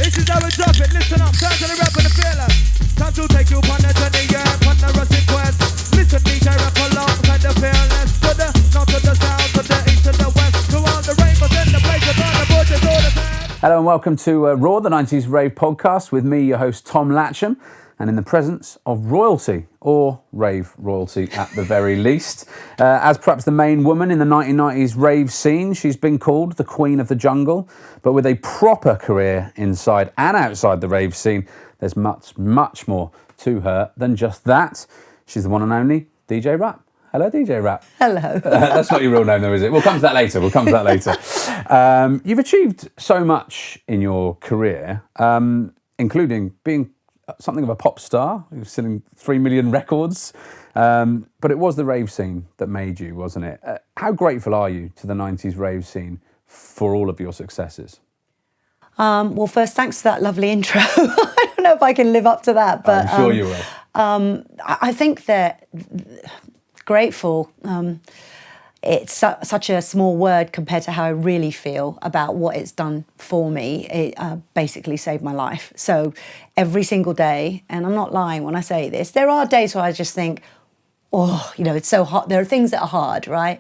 This is how we drop it. Listen up, time to the rap and the fearless. Time to take you upon a journey, yeah, upon the rustic quest. Listen, DJ rap alongside the fearless. To the north, to the south, to the east, to the west. To all the rainbows in the place of all the bushes, all the time. Hello and welcome to Raw, the 90s Rave Podcast, with me, your host, Tom Latcham, and in the presence of royalty, or rave royalty at the very least. As perhaps the main woman in the 1990s rave scene, she's been called the Queen of the Jungle, but with a proper career inside and outside the rave scene, there's much, much more to her than just that. She's the one and only DJ Rap. Hello, DJ Rap. Hello. That's not your real name, though, is it? We'll come to that later. You've achieved so much in your career, including being something of a pop star. You're selling 3 million records. But it was the rave scene that made you, wasn't it? How grateful are you to the 90s rave scene for all of your successes? Well, first, thanks for that lovely intro. I don't know if I can live up to that, but I'm sure you will. I think that grateful, it's such a small word compared to how I really feel about what it's done for me. It basically saved my life. So every single day, and I'm not lying when I say this, there are days where I just think, oh, you know, it's so hard. There are things that are hard, right?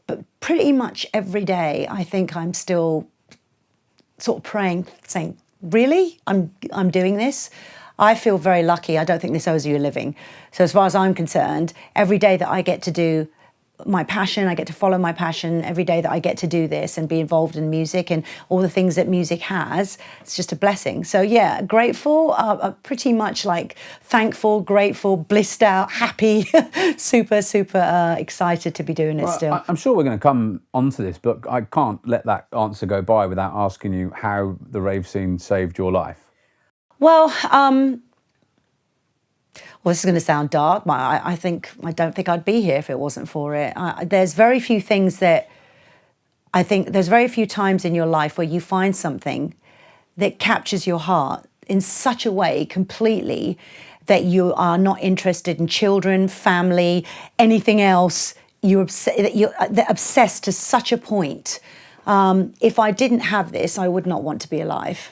But pretty much every day, I think I'm still sort of praying, saying, really? I'm doing this? I feel very lucky. I don't think this owes you a living. So as far as I'm concerned, every day that I get to do my passion, I get to follow my passion, every day that I get to do this and be involved in music and all the things that music has, it's just a blessing. So yeah, grateful, pretty much like thankful, grateful, blissed out, happy, super excited to be doing it still. I'm sure we're going to come onto this, but I can't let that answer go by without asking you how the rave scene saved your life. Well, this is going to sound dark, but I don't think I'd be here if it wasn't for it. There's very few things that I think, there's very few times in your life where you find something that captures your heart in such a way completely that you are not interested in children, family, anything else. You're obsessed to such a point. If I didn't have this, I would not want to be alive.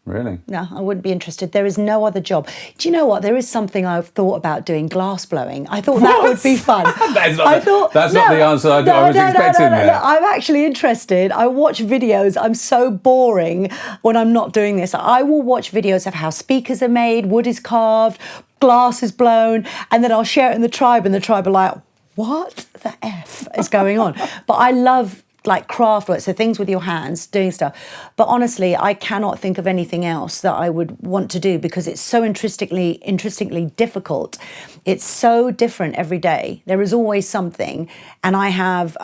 Really? No, I wouldn't be interested. There is no other job. Do you know what? There is something I've thought about doing, glass blowing. I thought that would be fun. That's not the answer I was expecting there. No, I'm actually interested. I watch videos. I'm so boring when I'm not doing this. I will watch videos of how speakers are made, wood is carved, glass is blown, and then I'll share it in the tribe, and the tribe are like, what the F is going on? But I love like craft work, so things with your hands, doing stuff. But honestly, I cannot think of anything else that I would want to do because it's so interestingly difficult. It's so different every day. There is always something, and I have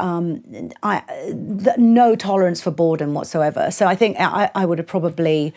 no tolerance for boredom whatsoever. So I think I would have probably...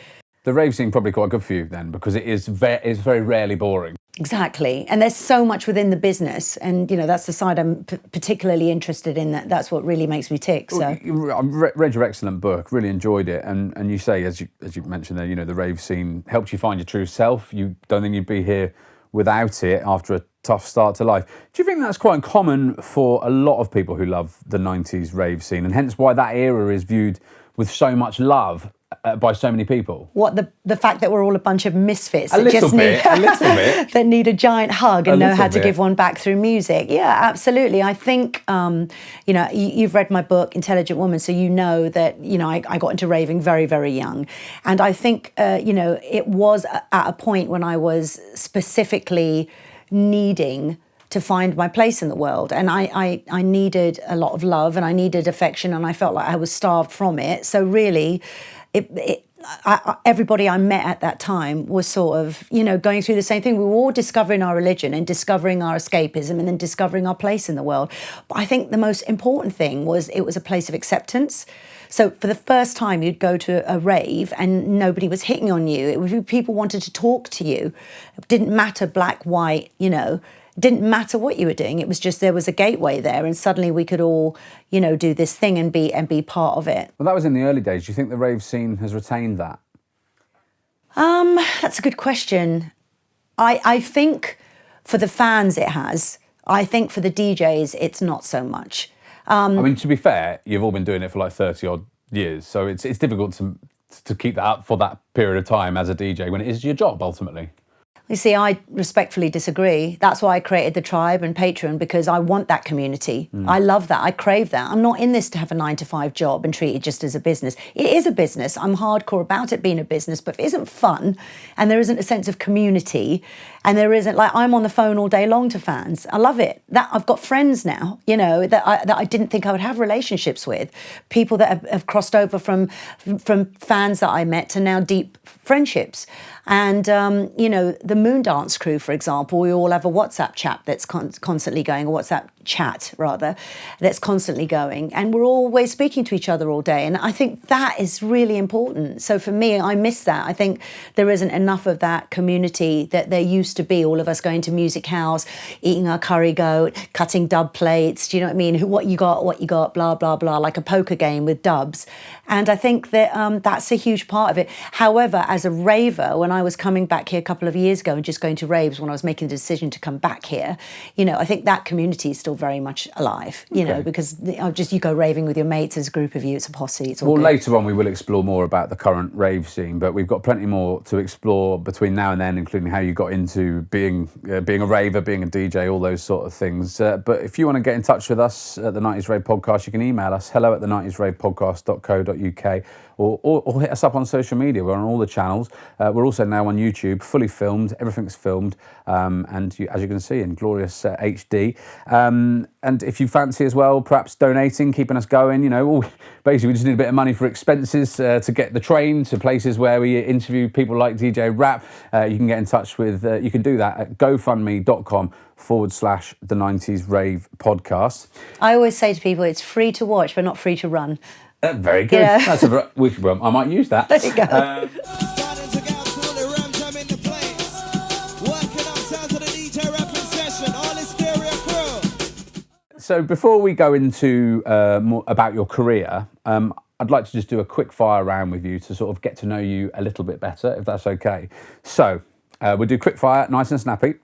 The rave scene probably quite good for you then, because it's very rarely boring. Exactly. And there's so much within the business. And, you know, that's the side I'm particularly interested in. That's what really makes me tick. So I read your excellent book, really enjoyed it. And you say, as you mentioned there, you know, the rave scene helped you find your true self. You don't think you'd be here without it after a tough start to life. Do you think that's quite common for a lot of people who love the 90s rave scene, and hence why that era is viewed with so much love by so many people? What, the fact that we're all a bunch of misfits a little bit that need a giant hug and know how to give one back through music? Yeah, absolutely. I think you know, you've read my book Intelligent Woman, so you know that, you know, I got into raving very, very young, and I think you know, it was at a point when I was specifically needing to find my place in the world, and I needed a lot of love, and I needed affection, and I felt like I was starved from it. So really, everybody I met at that time was sort of, you know, going through the same thing. We were all discovering our religion and discovering our escapism and then discovering our place in the world. But I think the most important thing was it was a place of acceptance. So for the first time, you'd go to a rave and nobody was hitting on you. It was, people wanted to talk to you. It didn't matter black, white, you know. It didn't matter what you were doing. It was just there was a gateway there, and suddenly we could all, you know, do this thing and be part of it. Well, that was in the early days. Do you think the rave scene has retained that? That's a good question. I think for the fans it has. I think for the DJs it's not so much. I mean, to be fair, you've all been doing it for like 30 odd years, so it's difficult to keep that up for that period of time as a DJ when it is your job ultimately? You see, I respectfully disagree. That's why I created the tribe and Patreon, because I want that community. I love that. I crave that. I'm not in this to have a 9-to-5 job and treat it just as a business. It is a business. I'm hardcore about it being a business, but if it isn't fun and there isn't a sense of community and there isn't, like, I'm on the phone all day long to fans. I love it. That I've got friends now, you know, that I didn't think I would have relationships with. People that have crossed over from fans that I met to now deep friendships. And, you know, the Moondance crew, for example, we all have a WhatsApp chat that's constantly going, a WhatsApp chat, rather, that's constantly going. And we're always speaking to each other all day. And I think that is really important. So for me, I miss that. I think there isn't enough of that community that there used to be, all of us going to Music House, eating our curry goat, cutting dub plates, do you know what I mean? What you got, blah, blah, blah, like a poker game with dubs. And I think that that's a huge part of it. However, as a raver, when I was coming back here a couple of years ago and just going to raves, when I was making the decision to come back here, you know, I think that community is still very much alive, you know, because you go raving with your mates as a group of you, it's a posse, it's all good. Later on we will explore more about the current rave scene, but we've got plenty more to explore between now and then, including how you got into being a raver, being a DJ, all those sort of things. But if you want to get in touch with us at the 90s Rave Podcast, you can email us hello@the90sravepodcast.co.uk or hit us up on social media. We're on all the channels. We're also now on YouTube, fully filmed, everything's filmed, and as you can see, in glorious HD. And if you fancy as well, perhaps donating, keeping us going, you know, basically we just need a bit of money for expenses to get the train to places where we interview people like DJ Rap. You can get in touch with, you can do that at gofundme.com/the 90s Rave Podcast. I always say to people, it's free to watch, but not free to run. Very good. Yeah. That's I might use that. There you go. So before we go into more about your career, I'd like to just do a quick fire round with you to sort of get to know you a little bit better, if that's okay. So we'll do quick fire, nice and snappy.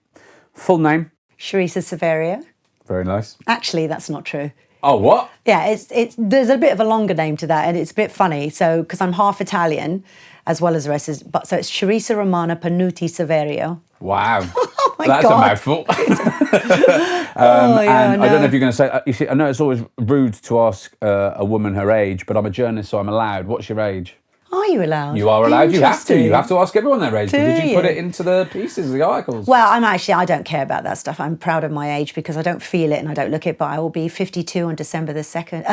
Full name? Charissa Saverio. Very nice. Actually, that's not true. Oh, what? Yeah, there's a bit of a longer name to that, and it's a bit funny. So, because I'm half Italian, as well as the rest so it's Charissa Romana Panuti Saverio. Wow. Oh my That's God. a mouthful. And I don't know if you're going to say, you see, I know it's always rude to ask a woman her age, but I'm a journalist, so I'm allowed. What's your age? Are you allowed? You are allowed. You have to. Interesting. You have to ask everyone their age. Did you put it into the pieces, the articles? Well, I don't care about that stuff. I'm proud of my age because I don't feel it and I don't look it, but I will be 52 on December the 7th.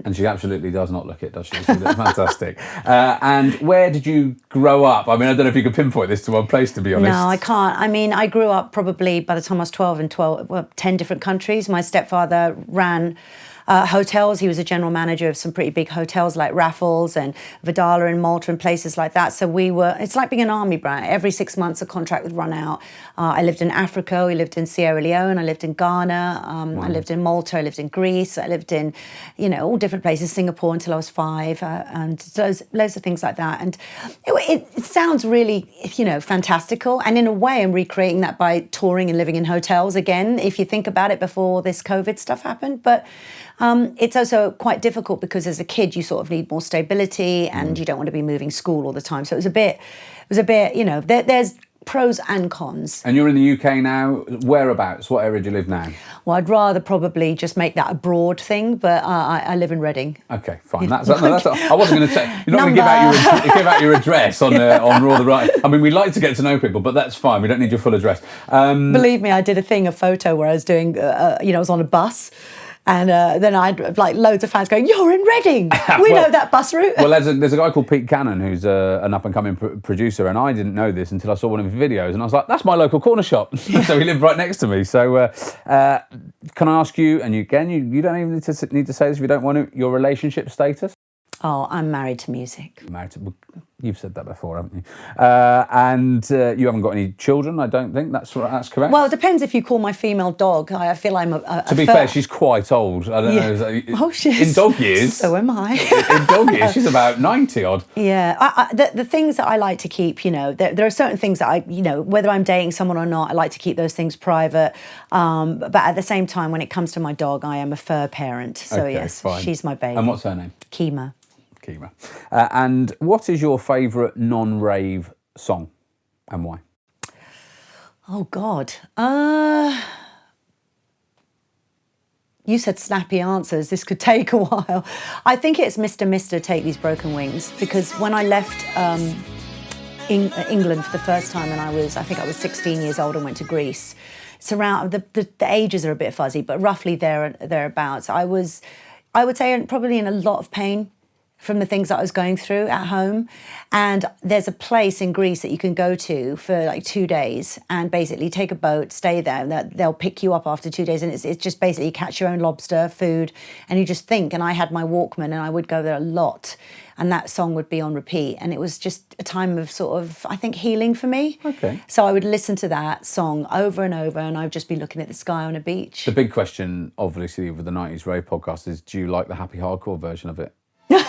And she absolutely does not look it, does she? She's fantastic. And where did you grow up? I mean, I don't know if you could pinpoint this to one place, to be honest. No, I can't. I mean, I grew up probably by the time I was 12 in 10 different countries. My stepfather ran hotels. He was a general manager of some pretty big hotels like Raffles and Vidala and Malta and places like that. So it's like being an army brat. Every 6 months a contract would run out. I lived in Africa, we lived in Sierra Leone, I lived in Ghana, I lived in Malta, I lived in Greece, I lived in, you know, all different places, Singapore until I was 5, and loads of things like that. And it sounds really, you know, fantastical. And in a way, I'm recreating that by touring and living in hotels again, if you think about it, before this COVID stuff happened. But it's also quite difficult because as a kid, you sort of need more stability and you don't want to be moving school all the time. So it was a bit, you know, there's pros and cons. And you're in the UK now. Whereabouts? What area do you live now? Well, I'd rather probably just make that a broad thing, but I live in Reading. Okay, fine. I wasn't going to say, you're not going to give out your address on Raw the Right. I mean, we like to get to know people, but that's fine. We don't need your full address. Believe me, I did a photo where I was doing, I was on a bus. And then I'd like loads of fans going, "You're in Reading. We know that bus route." Well, there's a guy called Pete Cannon who's an up and coming producer, and I didn't know this until I saw one of his videos, and I was like, "That's my local corner shop." So he lived right next to me. So can I ask you? And you don't even need to say this if you don't want to. Your relationship status? Oh, I'm married to music. You've said that before, haven't you? And you haven't got any children, I don't think. That's correct? Well, it depends if you call my female dog. I feel I'm To be fair, she's quite old. I don't know. Oh, she is. In dog years. So am I. In dog years, she's about 90 odd. Yeah. The things that I like to keep, you know, there are certain things that whether I'm dating someone or not, I like to keep those things private. But at the same time, when it comes to my dog, I am a fur parent. So okay, yes, fine. she's my baby. And what's her name? Kima. Kima. And what is your favourite non-rave song and why? Oh, God. You said snappy answers. This could take a while. I think it's Mr. Take These Broken Wings, because when I left England for the first time, and I think I was 16 years old and went to Greece. It's around, the ages are a bit fuzzy, but roughly thereabouts. I would say probably in a lot of pain from the things that I was going through at home. And there's a place in Greece that you can go to for like 2 days and basically take a boat, stay there, and they'll pick you up after 2 days. And it's just basically catch your own lobster, food, and you just think. And I had my Walkman and I would go there a lot. And that song would be on repeat. And it was just a time of sort of, I think, healing for me. Okay. So I would listen to that song over and over, and I would just be looking at the sky on a beach. The big question, obviously, with the 90s Rave podcast is, do you like the happy hardcore version of it? I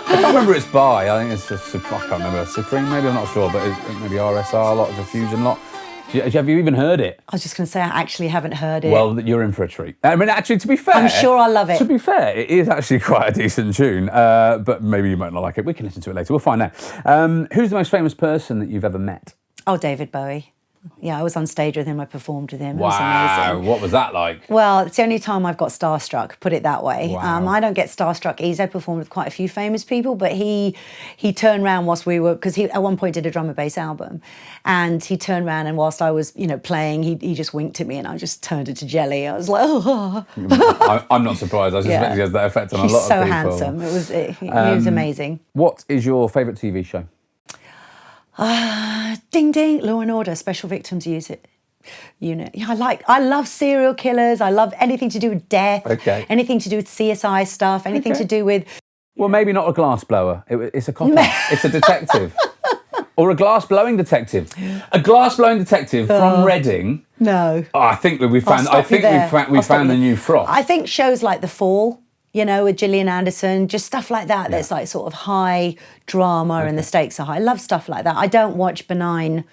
can't remember it's by. I think it's just, I can't remember, Supreme maybe, I'm not sure, but maybe RSR lot, the Fusion lot. Have you even heard it? I was just going to say, I actually haven't heard it. Well, you're in for a treat. I mean, actually, to be fair... I'm sure I'll love it. To be fair, it is actually quite a decent tune, but maybe you might not like it. We can listen to it later. We'll find out. Who's the most famous person that you've ever met? Oh, David Bowie. Yeah, I was on stage with him. I performed with him. Wow, it was amazing. What was that like? Well, it's the only time I've got starstruck, put it that way. Wow. I don't get starstruck easy. I performed with quite a few famous people, but he turned around whilst we were, because he at one point did a drum and bass album, and he turned around, and whilst I was, playing, he just winked at me, and I just turned into jelly. I was like, oh. I'm not surprised. I suspect he has that effect on a lot of people. He's so handsome. He was amazing. What is your favourite TV show? Ding ding, Law and Order, Special Victims Unit. Yeah, I love serial killers. I love anything to do with death. Okay. Anything to do with CSI stuff. Anything to do with. Well, maybe not a glassblower. It's a copper. It's a detective, or a glass-blowing detective. A glass-blowing detective from Reading. No. Oh, I think we found. I think we found the new froth. I think shows like The Fall, with Gillian Anderson, just stuff like that. That's like sort of high drama and the stakes are high. I love stuff like that. I don't watch benign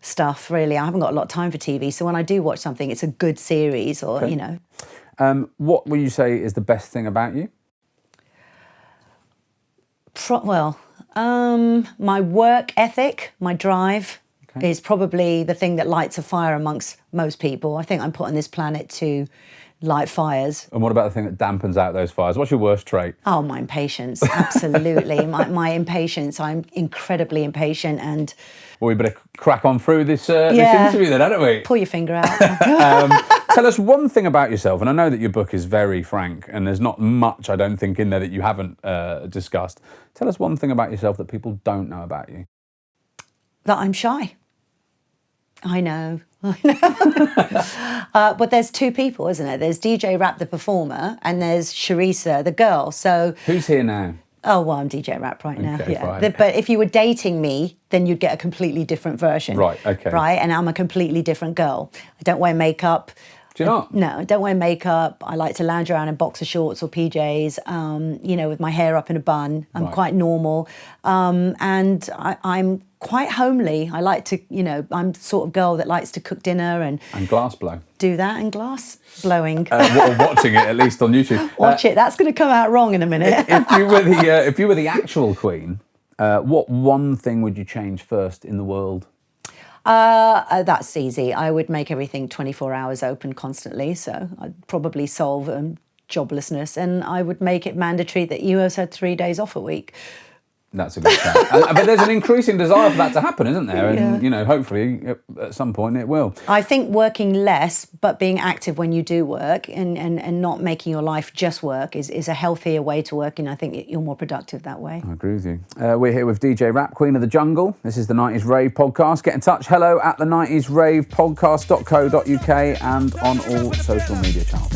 stuff, really. I haven't got a lot of time for TV. So when I do watch something, it's a good series or, What will you say is the best thing about you? My work ethic, my drive is probably the thing that lights a fire amongst most people. I think I'm put on this planet to light fires. And what about the thing that dampens out those fires? What's your worst trait? Oh, my impatience, absolutely. my impatience, I'm incredibly impatient and... Well, we better crack on through this interview then, don't we? Pull your finger out. Tell us one thing about yourself, and I know that your book is very frank, and there's not much, I don't think, in there that you haven't discussed. Tell us one thing about yourself that people don't know about you. That I'm shy. I know. But there's two people, isn't it? There's DJ Rap, the performer, and there's Charissa, the girl. So who's here now? Oh, well, I'm DJ Rap right now. Okay, yeah. fine. But if you were dating me, then you'd get a completely different version. Right, okay. Right, and I'm a completely different girl. I don't wear makeup. Do you not? No, I don't wear makeup. I like to lounge around in boxer shorts or PJs, with my hair up in a bun. I'm quite normal. And I'm quite homely. I like to, I'm the sort of girl that likes to cook dinner and glass blow. Do that and glass blowing. Or watching it, at least on YouTube. Watch it. That's going to come out wrong in a minute. If you were the actual queen, what one thing would you change first in the world? That's easy. I would make everything 24 hours open constantly. So I'd probably solve joblessness, and I would make it mandatory that you also had 3 days off a week. That's a good plan. But there's an increasing desire for that to happen, isn't there? And, hopefully at some point it will. I think working less, but being active when you do work and not making your life just work is a healthier way to work. And I think you're more productive that way. I agree with you. We're here with DJ Rap, Queen of the Jungle. This is the 90s Rave Podcast. Get in touch. Hello at the 90s Rave Podcast.co.uk and on all social media channels.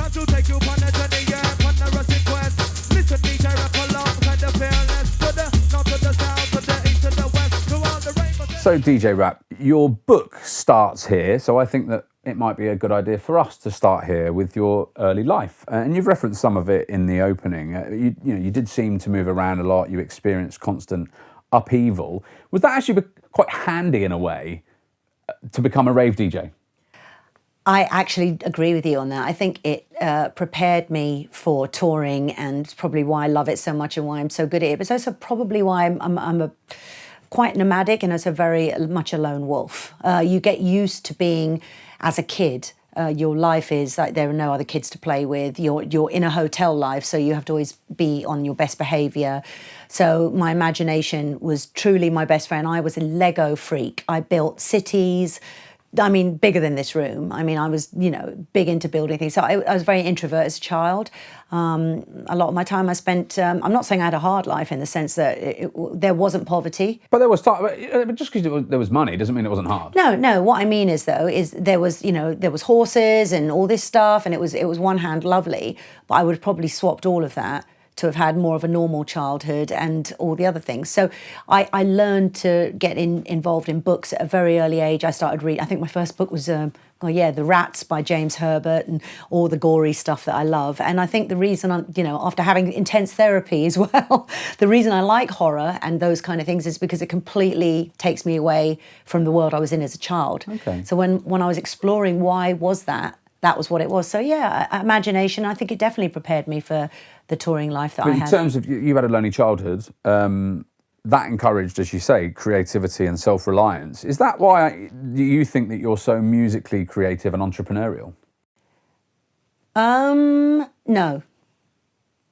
So DJ Rap, your book starts here, so I think that it might be a good idea for us to start here with your early life. And you've referenced some of it in the opening. You did seem to move around a lot. You experienced constant upheaval. Was that actually quite handy in a way to become a rave DJ? I actually agree with you on that. I think it prepared me for touring, and it's probably why I love it so much and why I'm so good at it. But it's also probably why I'm a quite nomadic and also very much a lone wolf. You get used to being, as a kid, your life is like there are no other kids to play with. You're in a hotel life, so you have to always be on your best behaviour. So my imagination was truly my best friend. I was a Lego freak. I built cities. I mean, bigger than this room. I mean, I was, big into building things. So I was very introvert as a child. A lot of my time I spent, I'm not saying I had a hard life in the sense that there wasn't poverty. But there was time, but just because there was money doesn't mean it wasn't hard. No. What I mean is there was horses and all this stuff, and it was one hand lovely, but I would have probably swapped all of that to have had more of a normal childhood and all the other things. So I learned to get involved in books at a very early age. I started reading, I think my first book was, The Rats by James Herbert, and all the gory stuff that I love. And I think the reason, after having intense therapy as well, the reason I like horror and those kind of things is because it completely takes me away from the world I was in as a child. Okay. So when I was exploring why was that was what it was. So yeah, imagination, I think it definitely prepared me for the touring life that I had. In terms of, you had a lonely childhood, that encouraged, as you say, creativity and self-reliance. Is that why you think that you're so musically creative and entrepreneurial? No.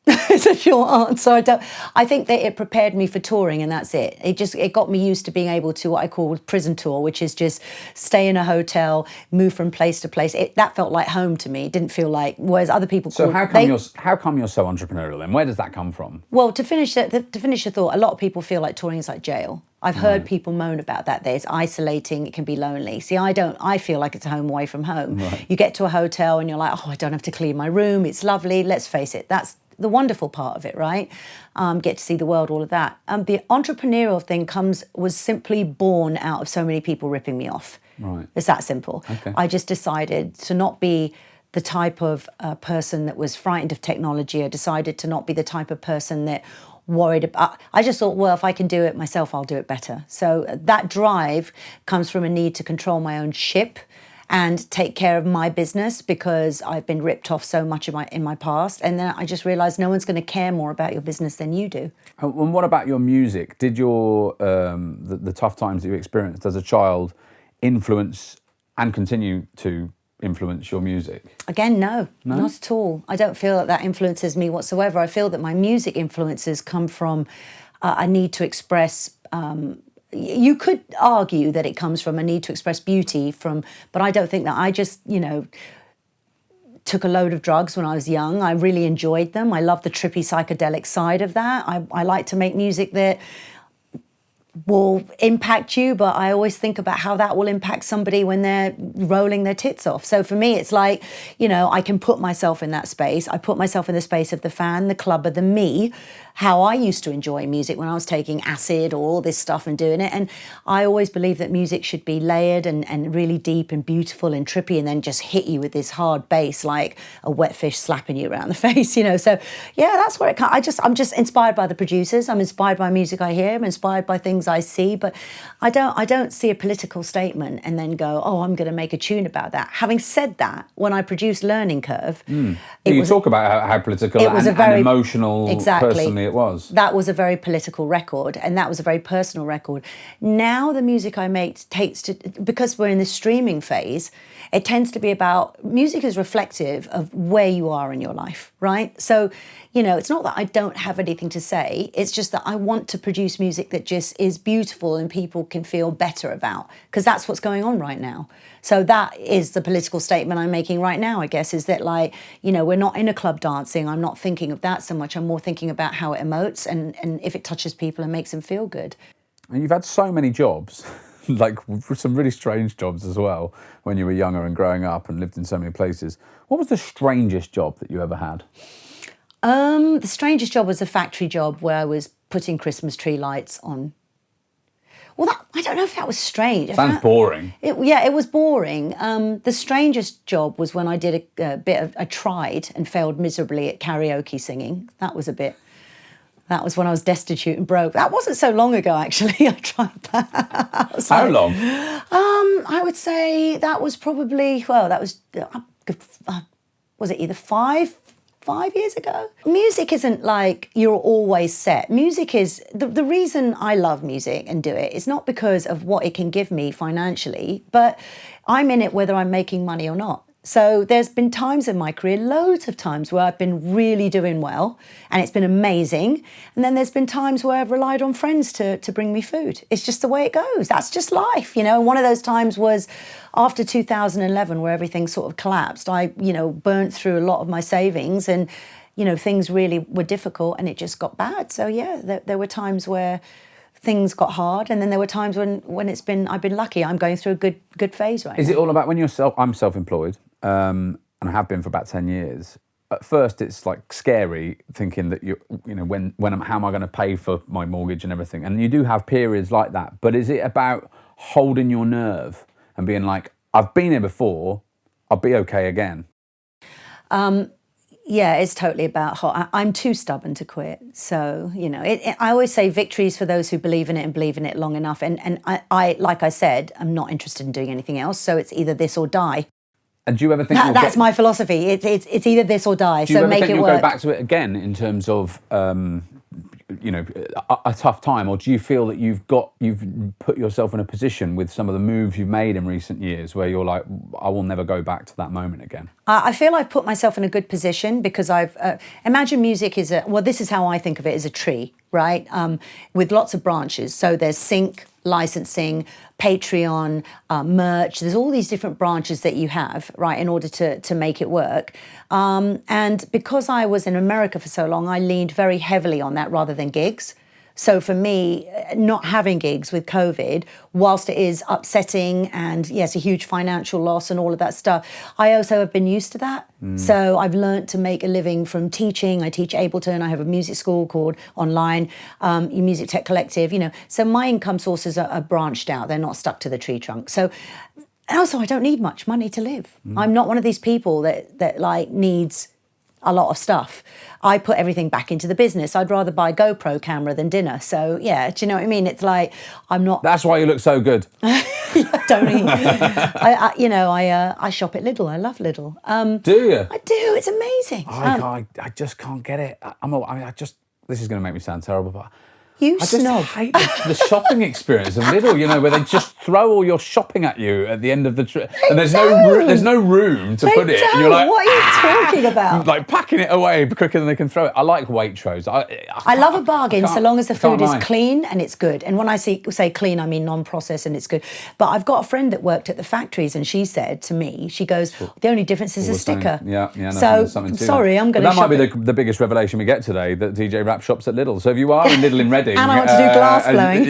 It's a short answer. I think that it prepared me for touring, and that's it. It got me used to being able to what I call prison tour, which is just stay in a hotel, move from place to place. That felt like home to me. It didn't feel like, whereas other people. So how come you're so entrepreneurial then? Where does that come from? Well, to finish the thought, a lot of people feel like touring is like jail. I've heard people moan about that. It's isolating. It can be lonely. See, I don't. I feel like it's a home away from home. Right. You get to a hotel and you're like, oh, I don't have to clean my room. It's lovely. Let's face it. That's the wonderful part of it, right? Get to see the world, all of that. The entrepreneurial thing was simply born out of so many people ripping me off. Right. It's that simple. Okay. I just decided to not be the type of person that was frightened of technology. I decided to not be the type of person that worried about. I just thought, well, if I can do it myself, I'll do it better. So that drive comes from a need to control my own ship and take care of my business, because I've been ripped off so much in my past. And then I just realised no one's going to care more about your business than you do. And what about your music? Did your the tough times that you experienced as a child influence and continue to influence your music? Again, no, not at all. I don't feel that influences me whatsoever. I feel that my music influences come from a need to express. You could argue that it comes from a need to express beauty but I don't think that. I just, took a load of drugs when I was young. I really enjoyed them. I love the trippy psychedelic side of that. I like to make music that will impact you, but I always think about how that will impact somebody when they're rolling their tits off. So for me, it's like, I can put myself in that space. I put myself in the space of the fan, the clubber, the me, how I used to enjoy music when I was taking acid or all this stuff and doing it. And I always believe that music should be layered and really deep and beautiful and trippy, and then just hit you with this hard bass like a wet fish slapping you around the face, So yeah, that's where it comes. I'm just inspired by the producers. I'm inspired by music I hear. I'm inspired by things I see, but I don't see a political statement and then go, oh, I'm going to make a tune about that. Having said that, when I produced Learning Curve, you talk about how political and emotional, personally, it was. That was a very political record, and that was a very personal record. Now the music I make because we're in the streaming phase, it tends to be about, music is reflective of where you are in your life, right? So, it's not that I don't have anything to say, it's just that I want to produce music that just is beautiful and people can feel better about, because that's what's going on right now. So that is the political statement I'm making right now, I guess, is that we're not in a club dancing. I'm not thinking of that so much. I'm more thinking about how it emotes and if it touches people and makes them feel good. And you've had so many jobs, like some really strange jobs as well, when you were younger and growing up and lived in so many places. What was the strangest job that you ever had? The strangest job was a factory job where I was putting Christmas tree lights on. Well, I don't know if that was strange. Sounds boring. It was boring. The strangest job was when I did I tried and failed miserably at karaoke singing. That was a bit That was when I was destitute and broke. That wasn't so long ago, actually. I tried that. How long? I would say that was probably, well, that was it either 5 years ago? Music isn't like you're always set. Music is, the reason I love music and do it is not because of what it can give me financially, but I'm in it whether I'm making money or not. So there's been times in my career, loads of times, where I've been really doing well and it's been amazing. And then there's been times where I've relied on friends to bring me food. It's just the way it goes. That's just life, you know. One of those times was after 2011 where everything sort of collapsed. I, burnt through a lot of my savings and, things really were difficult and it just got bad. So yeah, there were times where things got hard, and then there were times when I've been lucky. I'm going through a good phase right now. Is it all about when I'm self-employed, and I have been for about 10 years. At first, it's like scary thinking that how am I going to pay for my mortgage and everything? And you do have periods like that. But is it about holding your nerve and being like, I've been here before, I'll be okay again? Yeah, it's totally about I'm too stubborn to quit. So, I always say victories for those who believe in it and believe in it long enough. And I like I said, I'm not interested in doing anything else. So it's either this or die. And do you ever think that's my philosophy? It's either this or die. Do you so make it you'll work. Go back to it again in terms of a tough time, or do you feel that you've put yourself in a position with some of the moves you've made in recent years where you're like, I will never go back to that moment again? I feel I've put myself in a good position because imagine music is this is how I think of it, as a tree, right? With lots of branches. So there's sync, licensing, Patreon, merch. There's all these different branches that you have, right, in order to make it work. And because I was in America for so long, I leaned very heavily on that rather than gigs. So for me, not having gigs with COVID, whilst it is upsetting and yes, a huge financial loss and all of that stuff, I also have been used to that. So I've learned to make a living from teaching. I teach Ableton. I have a music school called Online, Music Tech Collective, So my income sources are branched out. They're not stuck to the tree trunk. So also I don't need much money to live. I'm not one of these people that like needs a lot of stuff. I put everything back into the business. I'd rather buy a GoPro camera than dinner. So yeah, do you know what I mean? It's like I'm not. That's why you look so good. Don't eat. I shop at Lidl. I love Lidl. Do you? I do. It's amazing. I just can't get it. This is going to make me sound terrible, but. You snob. I just hate the shopping experience of Lidl, where they just throw all your shopping at you at the end of the trip, and there's no room to put it. And you're like, what are you talking about? Like packing it away quicker than they can throw it. I like Waitrose. I love a bargain so long as the food is clean and it's good. And when I say clean, I mean non-processed and it's good. But I've got a friend that worked at the factories, and she said to me, she goes, the only difference is the sticker. Yeah. No, so sorry, I'm going to. That might be the biggest revelation we get today, that DJ Rap shops at Lidl. So if you are in Lidl in Reading. And I want to do glass blowing.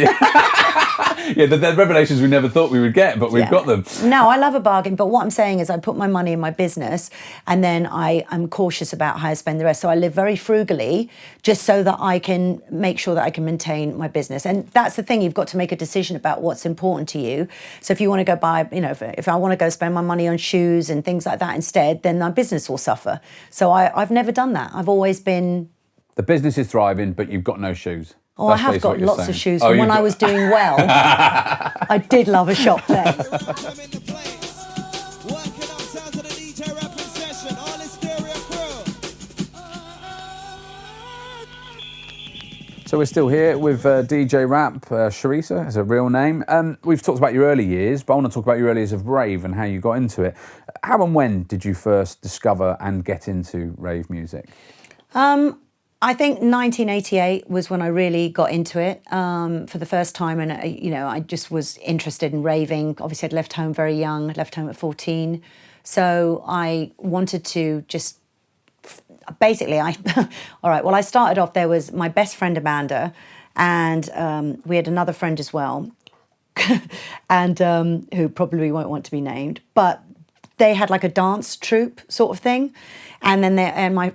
Yeah, the revelations we never thought we would get, but we've got them. No, I love a bargain, but what I'm saying is I put my money in my business, and then I'm cautious about how I spend the rest. So I live very frugally, just so that I can make sure that I can maintain my business. And that's the thing, you've got to make a decision about what's important to you. So if you want to go buy, if I want to go spend my money on shoes and things like that instead, then my business will suffer. So I've never done that. I've always been... The business is thriving, but you've got no shoes. Oh, I have got lots of shoes from when I was doing well. I did love a shop there. So we're still here with DJ Rap, Charissa is her real name. We've talked about your early years, but I want to talk about your early years of rave and how you got into it. How and when did you first discover and get into rave music? I think 1988 was when I really got into it for the first time, and I just was interested in raving. Obviously, I'd left home very young. I'd left home at 14, so I wanted to just basically. All right. Well, I started off. There was my best friend Amanda, and we had another friend as well, and who probably won't want to be named, but they had like a dance troupe sort of thing. And then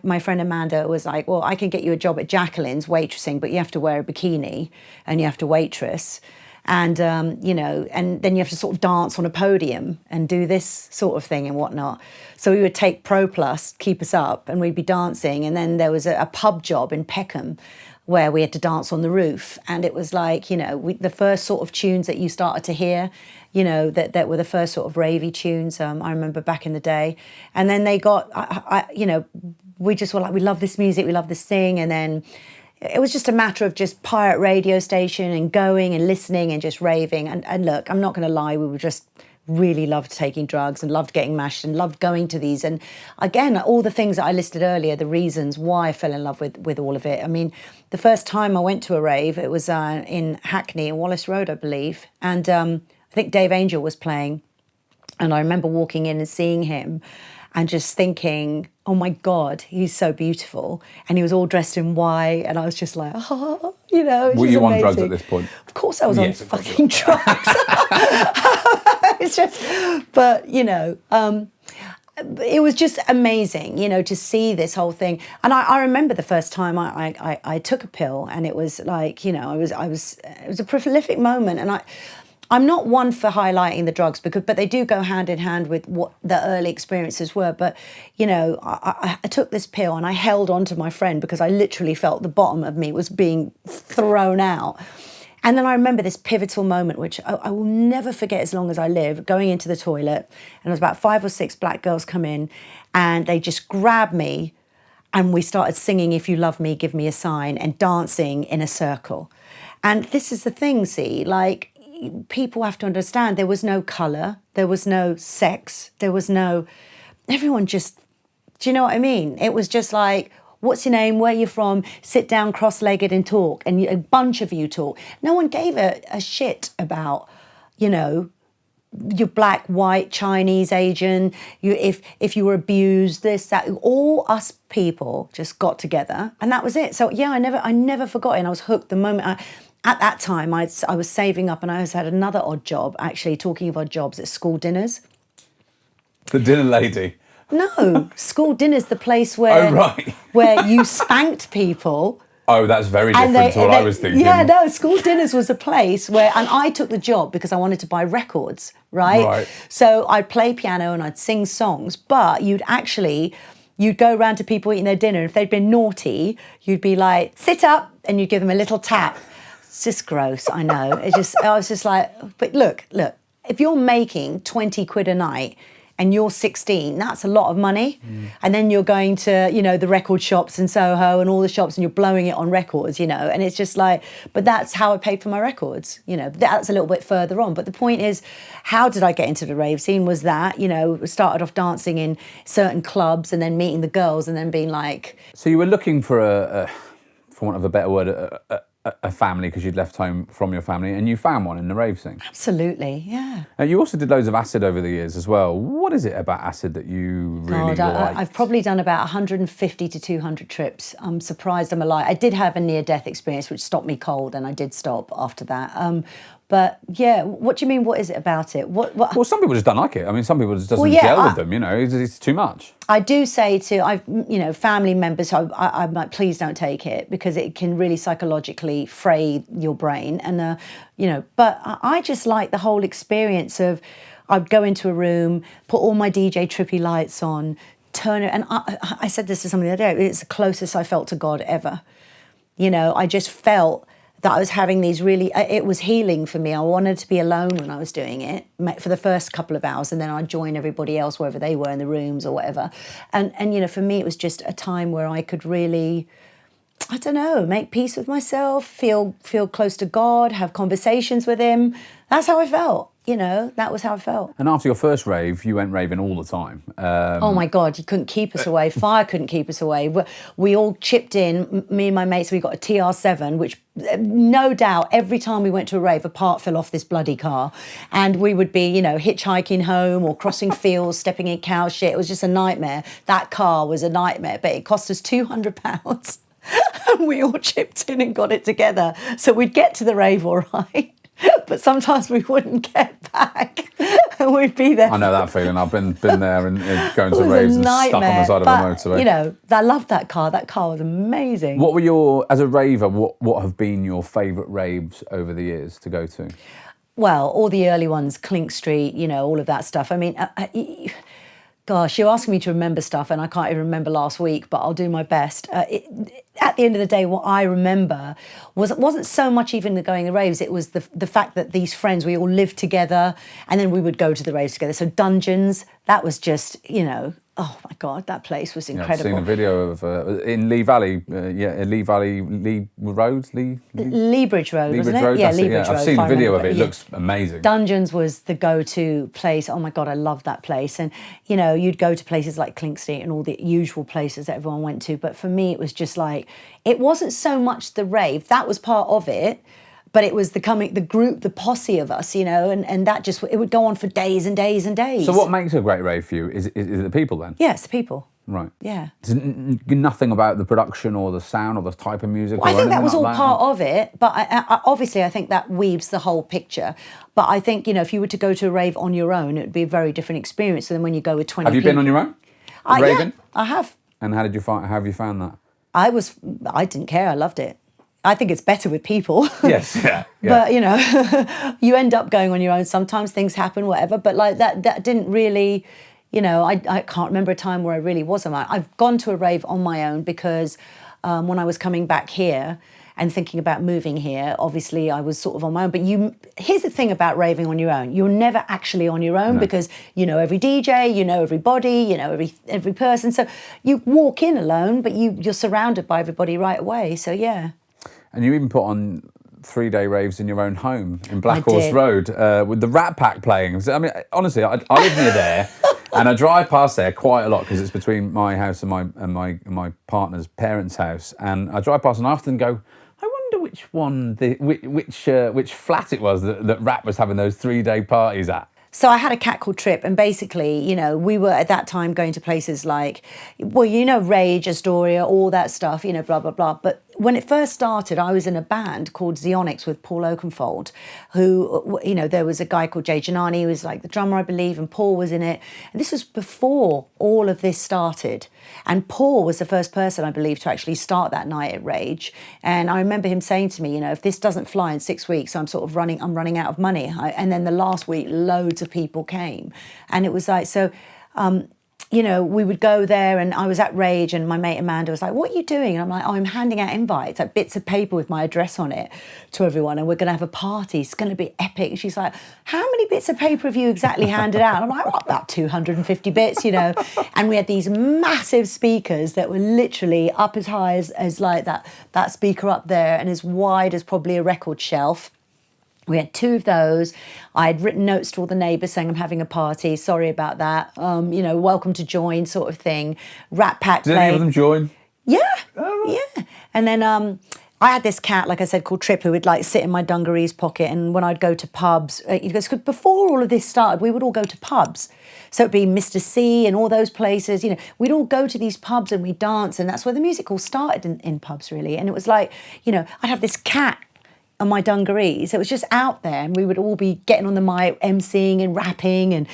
my friend Amanda was like, well, I can get you a job at Jacqueline's waitressing, but you have to wear a bikini and you have to waitress. And, and then you have to sort of dance on a podium and do this sort of thing and whatnot. So we would take Pro Plus, keep us up, and we'd be dancing. And then there was a pub job in Peckham where we had to dance on the roof, and it was like, you know, the first sort of tunes that you started to hear, you know, that were the first sort of ravey tunes. I remember back in the day, and then they got, you know, we just were like, we love this music, we love this thing, and then it was just a matter of just pirate radio station and going and listening and just raving. And look, I'm not going to lie, we were just really loved taking drugs and loved getting mashed and loved going to these. And again, all the things that I listed earlier, the reasons why I fell in love with all of it. I mean, the first time I went to a rave, it was in Hackney, in Wallace Road, I believe. And I think Dave Angel was playing. And I remember walking in and seeing him and just thinking, oh my God, he's so beautiful. And he was all dressed in white. And I was just like, oh, you know. Were you amazing. On drugs at this point? Of course I was on fucking drugs. It's just, but, you know, it was just amazing, you know, to see this whole thing. And I remember the first time I took a pill, and it was like, you know, it was a prolific moment. And I'm not one for highlighting the drugs, but they do go hand in hand with what the early experiences were. But, you know, I took this pill and I held on to my friend because I literally felt the bottom of me was being thrown out. And then I remember this pivotal moment, which I will never forget as long as I live, going into the toilet, and there was about 5 or 6 black girls come in, and they just grabbed me, and we started singing "If You Love Me, Give Me a Sign" and dancing in a circle. And this is the thing, see, like, people have to understand there was no colour, there was no sex, there was no... Everyone just... Do you know what I mean? It was just like... What's your name? Where are you from? Sit down cross-legged and talk. And a bunch of you talk. No one gave a shit about, you know, you're black, white, Chinese, Asian, if you were abused, this, that. All us people just got together, and that was it. So yeah, I never forgot it. And I was hooked the moment at that time. I was saving up, and I had another odd job. Actually, talking of odd jobs, at school dinners. The dinner lady. No, school dinner's the place where where you spanked people. Oh, that's very different to what I was thinking. Yeah, no, school dinners was a place where, and I took the job because I wanted to buy records, right? So I'd play piano and I'd sing songs, but you'd go around to people eating their dinner. If they'd been naughty, you'd be like, sit up, and you'd give them a little tap. It's just gross, I know. I was just like, but look, if you're making 20 quid a night, and you're 16, that's a lot of money. And then you're going to, you know, the record shops in Soho and all the shops, and you're blowing it on records, you know, and it's just like, but that's how I paid for my records, you know, that's a little bit further on. But the point is, how did I get into the rave scene was that, you know, started off dancing in certain clubs and then meeting the girls and then being like... So you were looking for for want of a better word, a family, because you'd left home from your family, and you found one in the rave scene. Absolutely, yeah. And you also did loads of acid over the years as well. What is it about acid that you really like? I've probably done about 150 to 200 trips. I'm surprised I'm alive. I did have a near-death experience which stopped me cold, and I did stop after that. But yeah, what do you mean? What is it about it? What? Well, some people just don't like it. I mean, some people just doesn't gel with them. You know, it's too much. I do say to family members, I'm like, please don't take it, because it can really psychologically fray your brain. And but I just like the whole experience of, I'd go into a room, put all my DJ trippy lights on, turn it, and I said this to somebody the other day. It's the closest I felt to God ever. You know, I just felt that I was having these really, it was healing for me. I wanted to be alone when I was doing it for the first couple of hours, and then I'd join everybody else wherever they were in the rooms or whatever. And you know, for me, it was just a time where I could really, I don't know, make peace with myself, feel close to God, have conversations with Him. That's how I felt. You know, that was how I felt. And after your first rave, you went raving all the time. Oh my God, you couldn't keep us away. Fire couldn't keep us away. We all chipped in, me and my mates, we got a TR7, which no doubt every time we went to a rave, a part fell off this bloody car. And we would be, you know, hitchhiking home or crossing fields, stepping in cow shit. It was just a nightmare. That car was a nightmare, but it cost us £200. And we all chipped in and got it together. So we'd get to the rave all right. But sometimes we wouldn't get back, and we'd be there. I know that feeling. I've been there and going to raves and stuck on the side of a motorway. You know, I loved that car. That car was amazing. What were as a raver, what have been your favourite raves over the years to go to? Well, all the early ones, Clink Street, you know, all of that stuff. I mean, gosh, you're asking me to remember stuff, and I can't even remember last week, but I'll do my best. at the end of the day, what I remember wasn't so much even the going to raves. It was the fact that these friends, we all lived together, and then we would go to the raves together. So Dungeons, that was just, oh my God, that place was incredible. I've seen a video of in Lee Valley, Lee Valley, Lee Road, Lee Bridge Road, wasn't it? Road, Yeah, Lee Bridge Road. I've seen a video of it. It looks amazing. Dungeons was the go-to place. Oh my God, I love that place. And you'd go to places like Clink Street and all the usual places that everyone went to. But for me, it was just like, it wasn't so much the rave. That was part of it. But it was the group, the posse of us, and that just, it would go on for days and days and days. So what makes a great rave for you? Is it the people then? Yeah, it's the people. Right. Yeah. There's nothing about the production or the sound or the type of music? Well, I think that was all part of it, but obviously I think that weaves the whole picture. But I think, if you were to go to a rave on your own, it would be a very different experience than when you go with 20 people. Have you been on your own? Raving? Yeah, I have. And how have you found that? I didn't care, I loved it. I think it's better with people. Yes, yeah. But, you end up going on your own. Sometimes things happen, whatever. But like that didn't really, I can't remember a time where I really was on my own. I've gone to a rave on my own because when I was coming back here and thinking about moving here, obviously I was sort of on my own. But here's the thing about raving on your own. You're never actually on your own because you know every DJ, you know everybody, you know every person. So you walk in alone, but you're surrounded by everybody right away. So, yeah. And you even put on 3-day raves in your own home in Black Horse Road with the Ratpack playing. I mean, honestly, I live near there, and I drive past there quite a lot because it's between my house and my partner's parents' house. And I drive past and I often go, I wonder which flat it was that Rat was having those 3-day parties at. So I had a cat called Trip, and basically, we were at that time going to places like, Rage, Astoria, all that stuff, blah, blah, blah. But when it first started, I was in a band called Zeonics with Paul Oakenfold, who, there was a guy called Jay Janani who was like the drummer, I believe, and Paul was in it. And this was before all of this started. And Paul was the first person, I believe, to actually start that night at Rage. And I remember him saying to me, if this doesn't fly in 6 weeks, I'm running out of money. And then the last week, loads of people came. And it was like, so... we would go there, and I was at Rage, and my mate Amanda was like, what are you doing? And I'm like, I'm handing out invites, like bits of paper with my address on it to everyone, and we're going to have a party. It's going to be epic. And she's like, how many bits of paper have you exactly handed out? And I'm like, about 250 bits, And we had these massive speakers that were literally up as high as like that speaker up there, and as wide as probably a record shelf. We had 2 of those. I had written notes to all the neighbours saying I'm having a party. Sorry about that. Welcome to join, sort of thing. Ratpack. Did any of them join? Yeah, yeah. And then I had this cat, like I said, called Trip, who would like sit in my dungarees pocket. And when I'd go to pubs, because before all of this started, we would all go to pubs. So it'd be Mr. C and all those places. We'd all go to these pubs and we'd dance, and that's where the music all started in pubs, really. And it was like, I'd have this cat on my dungarees. It was just out there, and we would all be getting on the mic, emceeing and rapping, and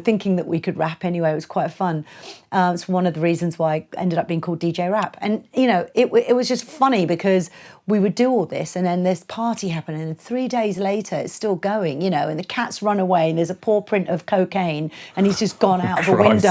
thinking that we could rap anyway. It was quite fun. It's one of the reasons why I ended up being called DJ Rap. And it was just funny because we would do all this, and then this party happened, and 3 days later it's still going, and the cat's run away, and there's a paw print of cocaine, and he's just gone out of a window.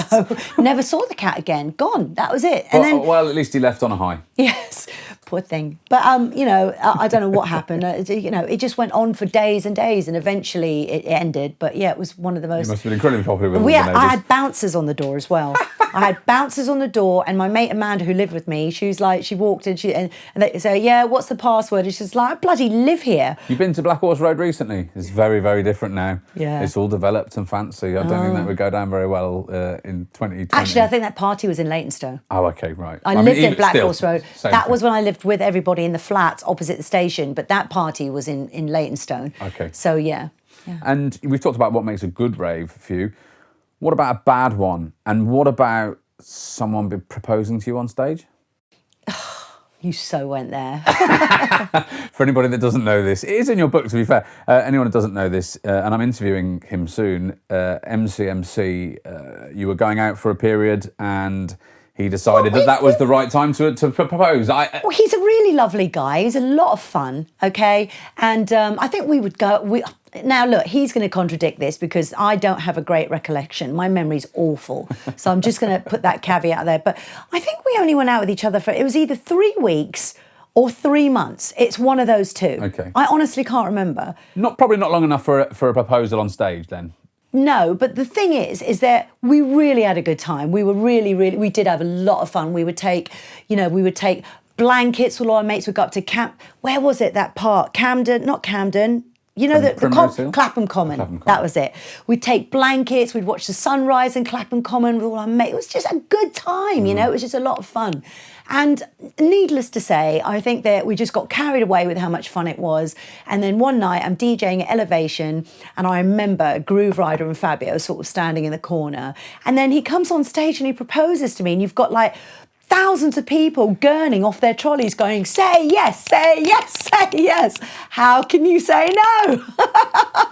Never saw the cat again. Gone. That was it. And well, at least he left on a high. Yes, poor thing. But I don't know what happened. It just went on for days and days, and eventually it ended. But yeah, it was one of the most. You must have been incredibly popular with all the neighbours. I had bouncers on the door as well. I had bouncers on the door, and my mate Amanda, who lived with me, she was like, she walked in, and they say, yeah, what's the password? And she's like, I bloody live here. You've been to Black Horse Road recently? It's very, very different now. Yeah. It's all developed and fancy. I don't think that would go down very well in 2020. Actually, I think that party was in Leytonstone. Oh, okay, right. I lived in Black Horse Road. That was when I lived with everybody in the flats opposite the station, but that party was in Leytonstone. Okay. So, yeah. And we've talked about what makes a good rave for you. What about a bad one? And what about someone proposing to you on stage? You so went there. For anybody that doesn't know this, it is in your book, to be fair. Anyone that doesn't know this, and I'm interviewing him soon, MCMC, you were going out for a period and he decided that was the right time to propose. Well, he's a really lovely guy. He's a lot of fun, okay? And I think we would go... Now, look, he's going to contradict this because I don't have a great recollection. My memory's awful. So I'm just going to put that caveat there. But I think we only went out with each other it was either 3 weeks or 3 months. It's one of those two. Okay. I honestly can't remember. Probably not long enough for a proposal on stage then. No, but the thing is that we really had a good time. We were we did have a lot of fun. We would take blankets with all our mates. We'd go up to where was it, that park? Not Camden. You know, Clapham Common. That was it. We'd take blankets, we'd watch the sunrise in Clapham Common with all our mates. It was just a good time, you know, it was just a lot of fun. And needless to say, I think that we just got carried away with how much fun it was. And then one night I'm DJing at Elevation and I remember Groove Rider and Fabio sort of standing in the corner. And then he comes on stage and he proposes to me, and you've got like thousands of people gurning off their trolleys going, say yes, say yes, say yes. How can you say no?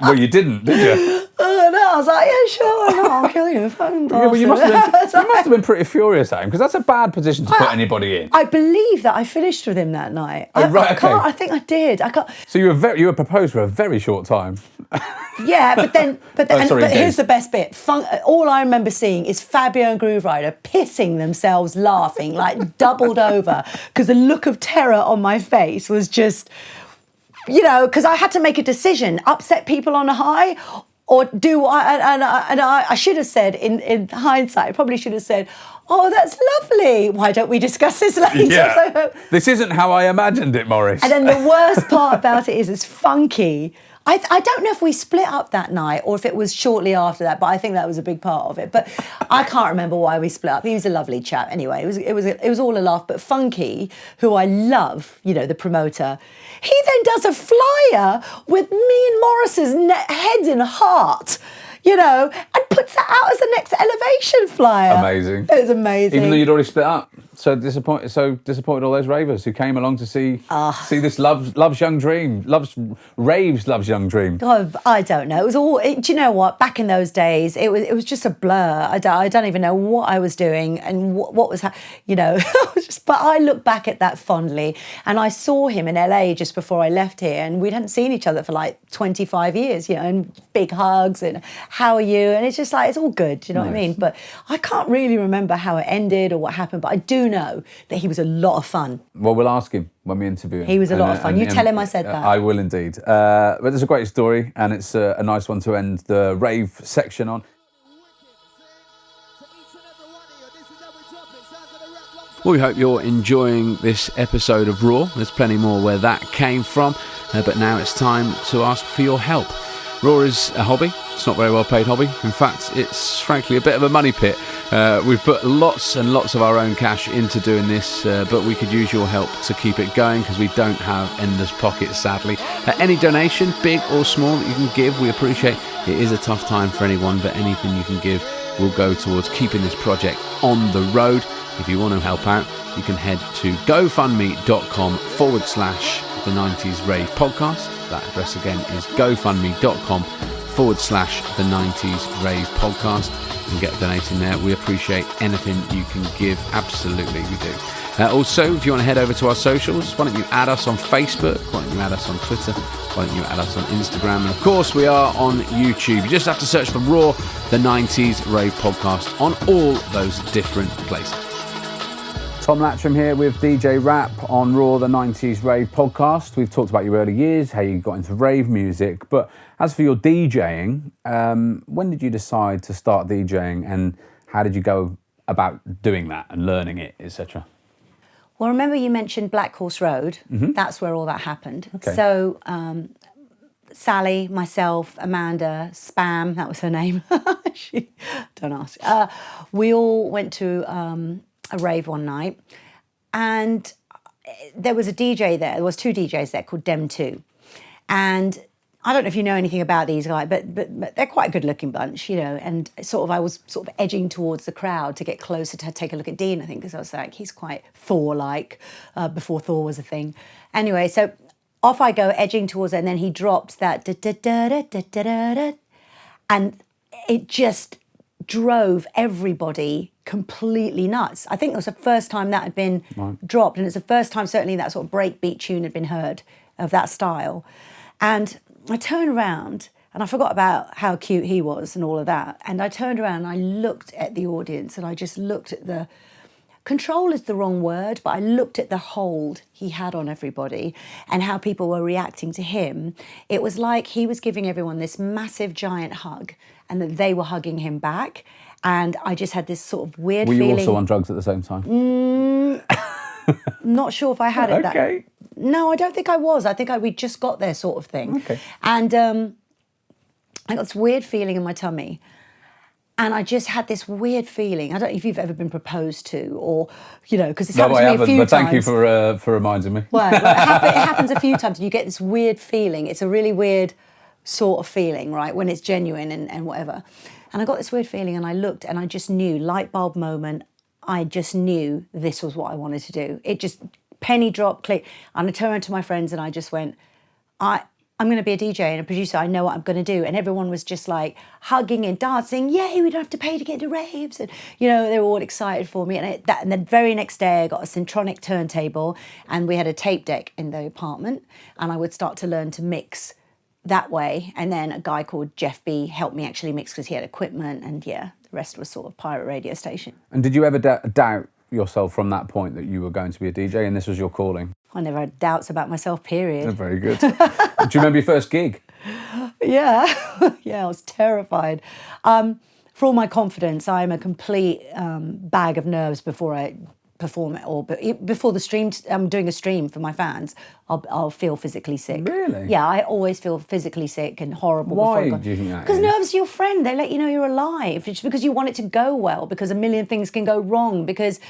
Well, you didn't, did you? No, I was like, yeah, sure, no, I'll kill you. Yeah, well, you must have been pretty furious at him, because that's a bad position to put anybody in. I believe that I finished with him that night. I think I did. So you were proposed for a very short time. Yeah, but here's the best bit. All I remember seeing is Fabio and Groove Rider pissing themselves laughing, like doubled over, because the look of terror on my face was just, you know, because I had to make a decision: upset people on a high, or do I should have said, in hindsight, I probably should have said, oh, that's lovely. Why don't we discuss this later? Yeah. So, this isn't how I imagined it, Maurice. And then the worst part about it is Funky. I don't know if we split up that night or if it was shortly after that, but I think that was a big part of it. But I can't remember why we split up. He was a lovely chap. Anyway, it was all a laugh. But Funky, who I love, you know, the promoter, he then does a flyer with me and Morris's heads in heart, you know, and puts that out as the next Elevation flyer. Amazing. It was amazing. Even though you'd already split up. So disappointed all those ravers who came along to see this love's young dream, love's young dream. God, I don't know. It was all. Do you know what? Back in those days, it was just a blur. I don't even know what I was doing and what was, you know. But I look back at that fondly, and I saw him in LA just before I left here, and we hadn't seen each other for like 25 years, you know, and big hugs and how are you? And it's just like, it's all good. Do you know what I mean? But I can't really remember how it ended or what happened, but I do know that he was a lot of fun. Well, we'll ask him when we interview him. He was a lot of fun. You tell him I said that. I will indeed. But it's a great story, and it's a nice one to end the rave section on. Well, we hope you're enjoying this episode of Raw. There's plenty more where that came from, but now it's time to ask for your help. Raw is a hobby. It's not a very well paid hobby. In fact, it's frankly a bit of a money pit. We've put lots and lots of our own cash into doing this, but we could use your help to keep it going because we don't have endless pockets, sadly. Any donation, big or small, that you can give, we appreciate. It is a tough time for anyone, but anything you can give will go towards keeping this project on the road. If you want to help out, you can head to gofundme.com/the 90s Rave Podcast. That address again is gofundme.com/the 90s Rave Podcast. And get donating there. We appreciate anything you can give. Absolutely, we do. Also, if you want to head over to our socials, why don't you add us on Facebook? Why don't you add us on Twitter? Why don't you add us on Instagram? And of course, we are on YouTube. You just have to search for Raw, the 90s Rave Podcast on all those different places. Tom Latcham here with DJ Rap on Raw, the 90s Rave Podcast. We've talked about your early years, how you got into rave music, but as for your DJing, when did you decide to start DJing and how did you go about doing that and learning it, etc.? Well, remember you mentioned Black Horse Road. Mm-hmm. That's where all that happened. Okay. So Sally, myself, Amanda, Spam, that was her name. Don't ask. We all went to a rave one night, and there was a DJ there. There was two DJs there called Dem 2, and I don't know if you know anything about these guys, but they're quite a good-looking bunch, you know. And I was sort of edging towards the crowd to get closer to take a look at Dean, I think, because I was like, he's quite Thor-like before Thor was a thing. Anyway, so off I go, edging towards it, and then he dropped that da-da-da-da-da-da-da, and it just drove everybody completely nuts. I think it was the first time that had been dropped, and it's the first time certainly that sort of breakbeat tune had been heard of that style. And I turned around and I forgot about how cute he was and all of that. And I turned around and I looked at the audience and I just looked at the control is the wrong word, but I looked at the hold he had on everybody and how people were reacting to him. It was like he was giving everyone this massive giant hug and that they were hugging him back. And I just had this sort of weird feeling. Were you also on drugs at the same time? Not sure if I had it. Okay. No, I don't think I was. I think we just got there sort of thing. Okay. And I got this weird feeling in my tummy. And I just had this weird feeling. I don't know if you've ever been proposed to or, because it's happened to me a few times. But thank you for reminding me. Well, it happens a few times. And you get this weird feeling. It's a really weird sort of feeling, right, when it's genuine and whatever. And I got this weird feeling and I looked and I just knew, light bulb moment, I just knew this was what I wanted to do. It just, penny drop, click. And I turned to my friends and I just went, I'm going to be a DJ and a producer. I know what I'm going to do. And everyone was just like hugging and dancing. Yay, we don't have to pay to get to raves. And, they were all excited for me. And the very next day, I got a Syntronic turntable and we had a tape deck in the apartment. And I would start to learn to mix that way. And then a guy called Jeff B helped me actually mix because he had equipment. And the rest was sort of pirate radio station. And did you ever doubt yourself from that point that you were going to be a DJ and this was your calling? I never had doubts about myself, period. Oh, very good. Do you remember your first gig? Yeah. I was terrified. For all my confidence, I'm a complete bag of nerves before I perform it or before the stream. I'm doing a stream for my fans. I'll feel physically sick. Really? Yeah, I always feel physically sick and horrible. Why do you think that is? Because nerves are your friend. They let you know you're alive. It's because you want it to go well, because a million things can go wrong, because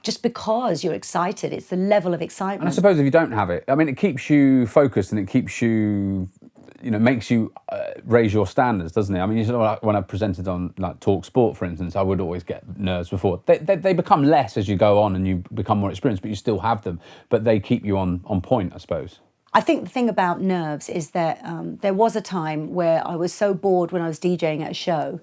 you're excited. It's the level of excitement. And I suppose if you don't have it, it keeps you focused and it keeps you, makes you raise your standards, doesn't it? When I presented on Talk Sport, for instance, I would always get nerves before. They become less as you go on and you become more experienced, but you still have them. But they keep you on point, I suppose. I think the thing about nerves is that there was a time where I was so bored when I was DJing at a show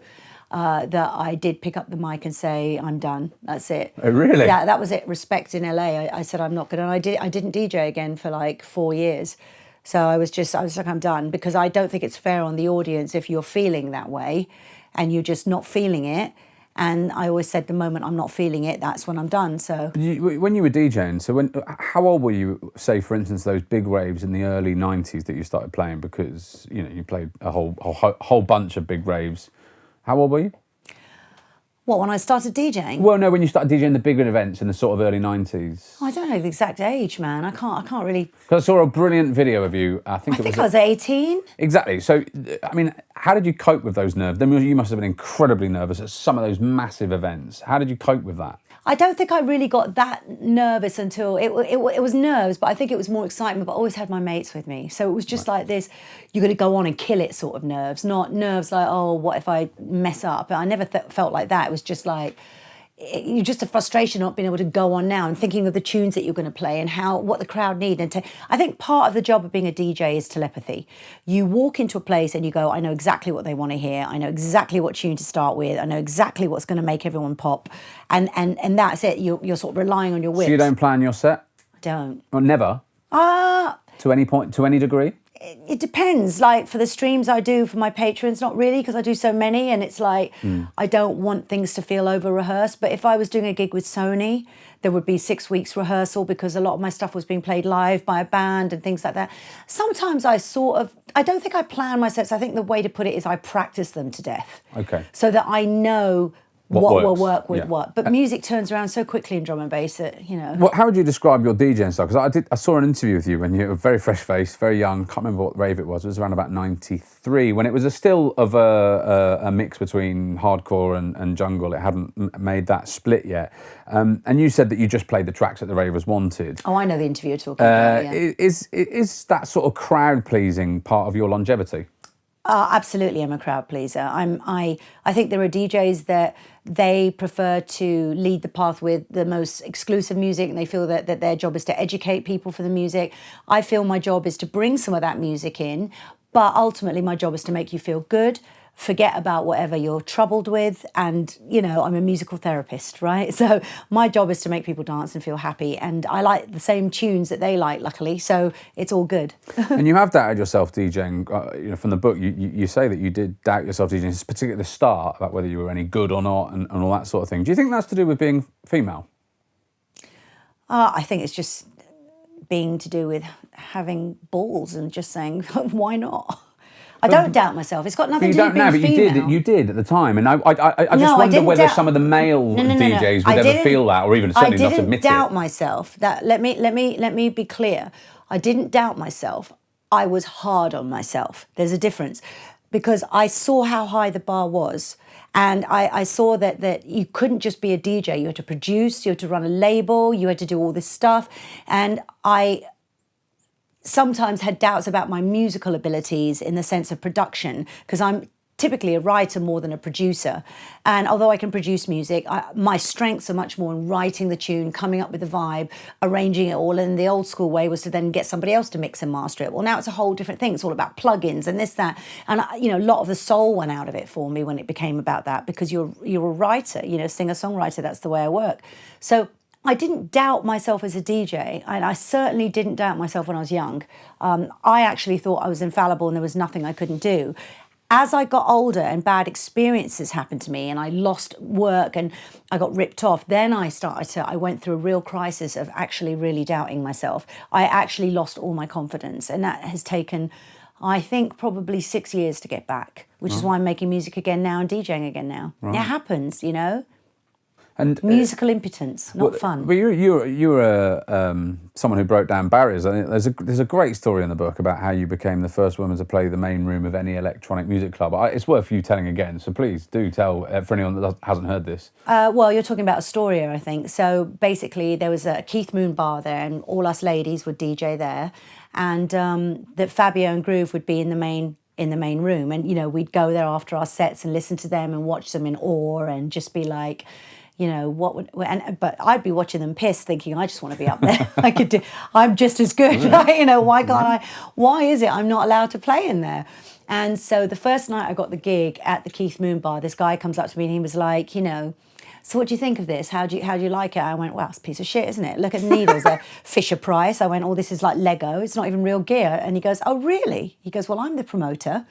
that I did pick up the mic and say, I'm done, that's it. Oh, really? Yeah, that was it. Respect in LA. I said, I'm not going to, and I didn't DJ again for like 4 years. So I was like, I'm done, because I don't think it's fair on the audience if you're feeling that way and you're just not feeling it. And I always said the moment I'm not feeling it, that's when I'm done. So when you were DJing, how old were you, say, for instance, those big raves in the early 90s that you started playing? Because, you played a whole bunch of big raves. How old were you? What, when I started DJing? Well, no, when you started DJing the bigger events in the sort of early 90s. I don't know the exact age, man. I can't really. Because I saw a brilliant video of you. I think I was 18. Exactly. So, how did you cope with those nerves? Then you must have been incredibly nervous at some of those massive events. How did you cope with that? I don't think I really got that nervous until it was nerves, but I think it was more excitement. But I always had my mates with me, so it was just like this: you're going to go on and kill it, sort of nerves, not nerves like, oh, what if I mess up? I never felt like that. It was just like you're just a frustration not being able to go on now and thinking of the tunes that you're going to play and what the crowd need. And I think part of the job of being a DJ is telepathy. You walk into a place and you go, I know exactly what they want to hear. I know exactly what tune to start with. I know exactly what's going to make everyone pop. And that's it. You're sort of relying on your wits. So you don't plan your set? I don't. Or never? To any point, to any degree? It depends. Like for the streams I do for my patrons, not really, because I do so many, and it's like I don't want things to feel over rehearsed. But if I was doing a gig with Sony, there would be 6 weeks rehearsal because a lot of my stuff was being played live by a band and things like that. Sometimes I don't think I plan my sets. I think the way to put it is I practice them to death. Okay. So that I know what will work with yeah. what. But music turns around so quickly in drum and bass that, Well, how would you describe your DJing style? Because I saw an interview with you when you were very fresh-faced, very young. Can't remember what rave it was. It was around about 93, when it was still of a mix between hardcore and jungle. It hadn't made that split yet. And you said that you just played the tracks that the ravers wanted. Oh, I know the interview you're talking about, yeah. Is that sort of crowd-pleasing part of your longevity? Absolutely, I'm a crowd pleaser. I think there are DJs that they prefer to lead the path with the most exclusive music, and they feel that their job is to educate people for the music. I feel my job is to bring some of that music in, but ultimately my job is to make you feel good, forget about whatever you're troubled with. And, you know, I'm a musical therapist, right? So my job is to make people dance and feel happy. And I like the same tunes that they like, luckily. So it's all good. And you have doubted yourself DJing. You know, from the book, you say that you did doubt yourself DJing, particularly at the start, about whether you were any good or not and all that sort of thing. Do you think that's to do with being female? I think it's just being to do with having balls and just saying, why not? I don't doubt myself. It's got nothing to do with being female. But you did at the time, and I just wonder whether some of the male DJs would ever feel that, or even certainly not admit it. I didn't doubt myself. That let me be clear. I didn't doubt myself. I was hard on myself. There's a difference, because I saw how high the bar was, and I saw that you couldn't just be a DJ. You had to produce. You had to run a label. You had to do all this stuff, and I sometimes had doubts about my musical abilities in the sense of production, because I'm typically a writer more than a producer. And although I can produce music, my strengths are much more in writing the tune, coming up with the vibe, arranging it all. And the old school way was to then get somebody else to mix and master it. Well, now it's a whole different thing. It's all about plugins and this, that. And, you know, a lot of the soul went out of it for me when it became about that, because you're a writer, you know, singer-songwriter, that's the way I work. So I didn't doubt myself as a DJ, and I certainly didn't doubt myself when I was young. I actually thought I was infallible and there was nothing I couldn't do. As I got older and bad experiences happened to me and I lost work and I got ripped off, then I went through a real crisis of actually really doubting myself. I actually lost all my confidence, and that has taken, I think, probably 6 years to get back, which is why I'm making music again now and DJing again now. Right. It happens, you know. And musical impotence, not fun. But you're someone who broke down barriers. I think there's a great story in the book about how you became the first woman to play the main room of any electronic music club. It's worth you telling again, so please do tell for anyone that hasn't heard this. Well, you're talking about Astoria, I think. So basically, there was a Keith Moon bar there, and all us ladies would DJ there, and that Fabio and Groove would be in the main room, and you know, we'd go there after our sets and listen to them and watch them in awe and just be like, you know, but I'd be watching them piss, thinking, I just want to be up there. I'm just as good. You know, why can't I? Why is it I'm not allowed to play in there? And so the first night I got the gig at the Keith Moon bar, this guy comes up to me and he was like, you know, so what do you think of this? How do you like it? I went, well, it's a piece of shit, isn't it? Look at the needles, they're Fisher Price. I went, oh, this is like Lego. It's not even real gear. And he goes, oh, really? He goes, well, I'm the promoter.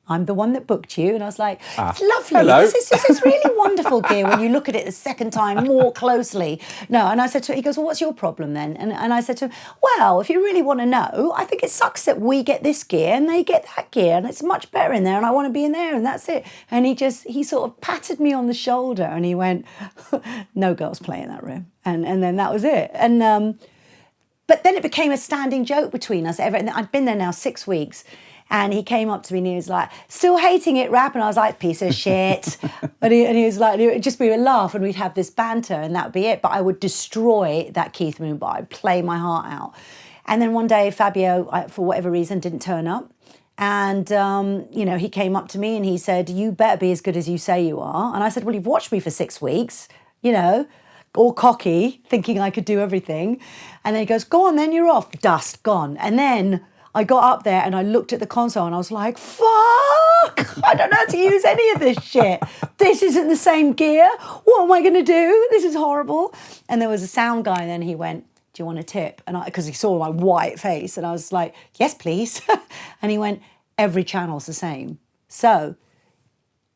I'm the one that booked you. And I was like, it's lovely. Hello. This is really wonderful gear when you look at it the second time more closely. No, and I said to him, he goes, well, what's your problem then? And I said to him, well, if you really want to know, I think it sucks that we get this gear and they get that gear, and it's much better in there, and I want to be in there, and that's it. And he sort of patted me on the shoulder and he went, no girls play in that room. And then that was it. And but then it became a standing joke between us. And I'd been there now 6 weeks. And he came up to me and he was like, still hating it, rap? And I was like, piece of shit. and he was like, it would just be a laugh and we'd have this banter and that would be it. But I would destroy that Keith Moon bar. I'd play my heart out. And then one day Fabio, for whatever reason, didn't turn up. And, you know, he came up to me and he said, you better be as good as you say you are. And I said, well, you've watched me for 6 weeks, you know, all cocky, thinking I could do everything. And then he goes, go on then, you're off. Dust, gone. And then I got up there and I looked at the console and I was like, fuck, I don't know how to use any of this shit. This isn't the same gear. What am I going to do? This is horrible. And there was a sound guy and then he went, do you want a tip? And because he saw my white face and I was like, yes, please. And he went, every channel's the same. So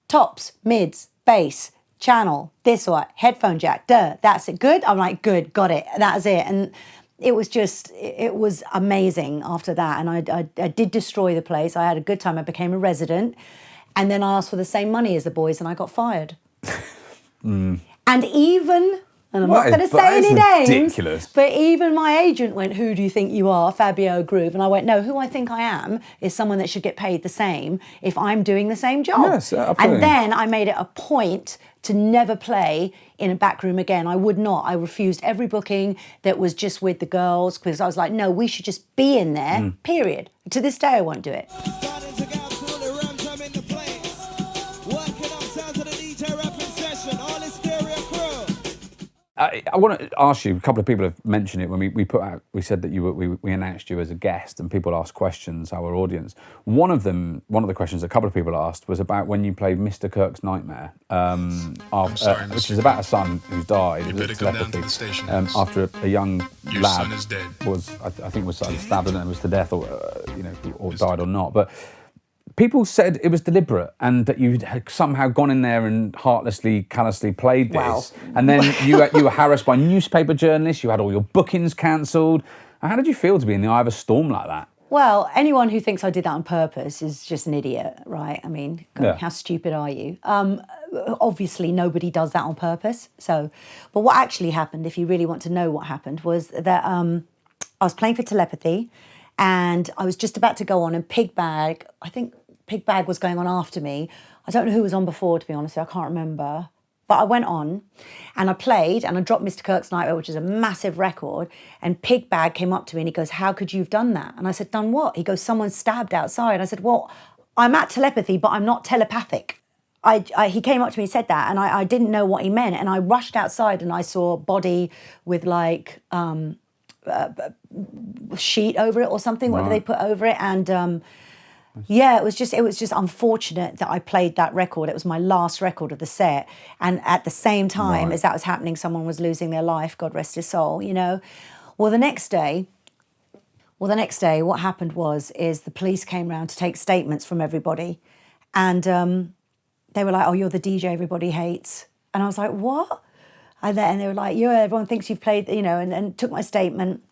tops, mids, bass, channel, this one, headphone jack, that's it. Good? I'm like, good, got it. That's it. And it was amazing after that. And I did destroy the place. I had a good time. I became a resident. And then I asked for the same money as the boys and I got fired. And even, and I'm not going to say any names, ridiculous. But even my agent went, who do you think you are, Fabio Groove? And I went, no, who I think I am is someone that should get paid the same if I'm doing the same job. Yes, absolutely. And then I made it a point to never play in a back room again. I would not. I refused every booking that was just with the girls because I was like, no, we should just be in there, period. To this day, I won't do it. I want to ask you. A couple of people have mentioned it when we said that we announced you as a guest, and people asked questions. Our audience. One of the questions a couple of people asked was about when you played Mr. Kirk's Nightmare, which is about a son who's died of telepathy after a young lad I think was stabbed and was to death, or or died or not, but. People said it was deliberate and that you had somehow gone in there and heartlessly, callously played this. Wow. And then you were harassed by newspaper journalists, you had all your bookings cancelled. How did you feel to be in the eye of a storm like that? Well, anyone who thinks I did that on purpose is just an idiot, right? I mean, how stupid are you? Obviously, nobody does that on purpose. So, but what actually happened, if you really want to know what happened, was that I was playing for Telepathy and I was just about to go on, and Pigbag, I think Pigbag was going on after me. I don't know who was on before, to be honest, I can't remember. But I went on and I played and I dropped Mr. Kirk's Nightmare, which is a massive record. And Pigbag came up to me and he goes, "How could you have done that?" And I said, "Done what?" He goes, "Someone stabbed outside." I said, "Well, I'm at Telepathy, but I'm not telepathic." He came up to me and said that, and I didn't know what he meant. And I rushed outside and I saw a body with like sheet over it or something. What do they put over it? And yeah, it was just unfortunate that I played that record. It was my last record of the set, and at the same time as that was happening, someone was losing their life. God rest his soul. Well, the next day, what happened is the police came round to take statements from everybody, and they were like, "Oh, you're the DJ everybody hates," and I was like, "What?" And they were like, "Yeah, everyone thinks you've played," and took my statement.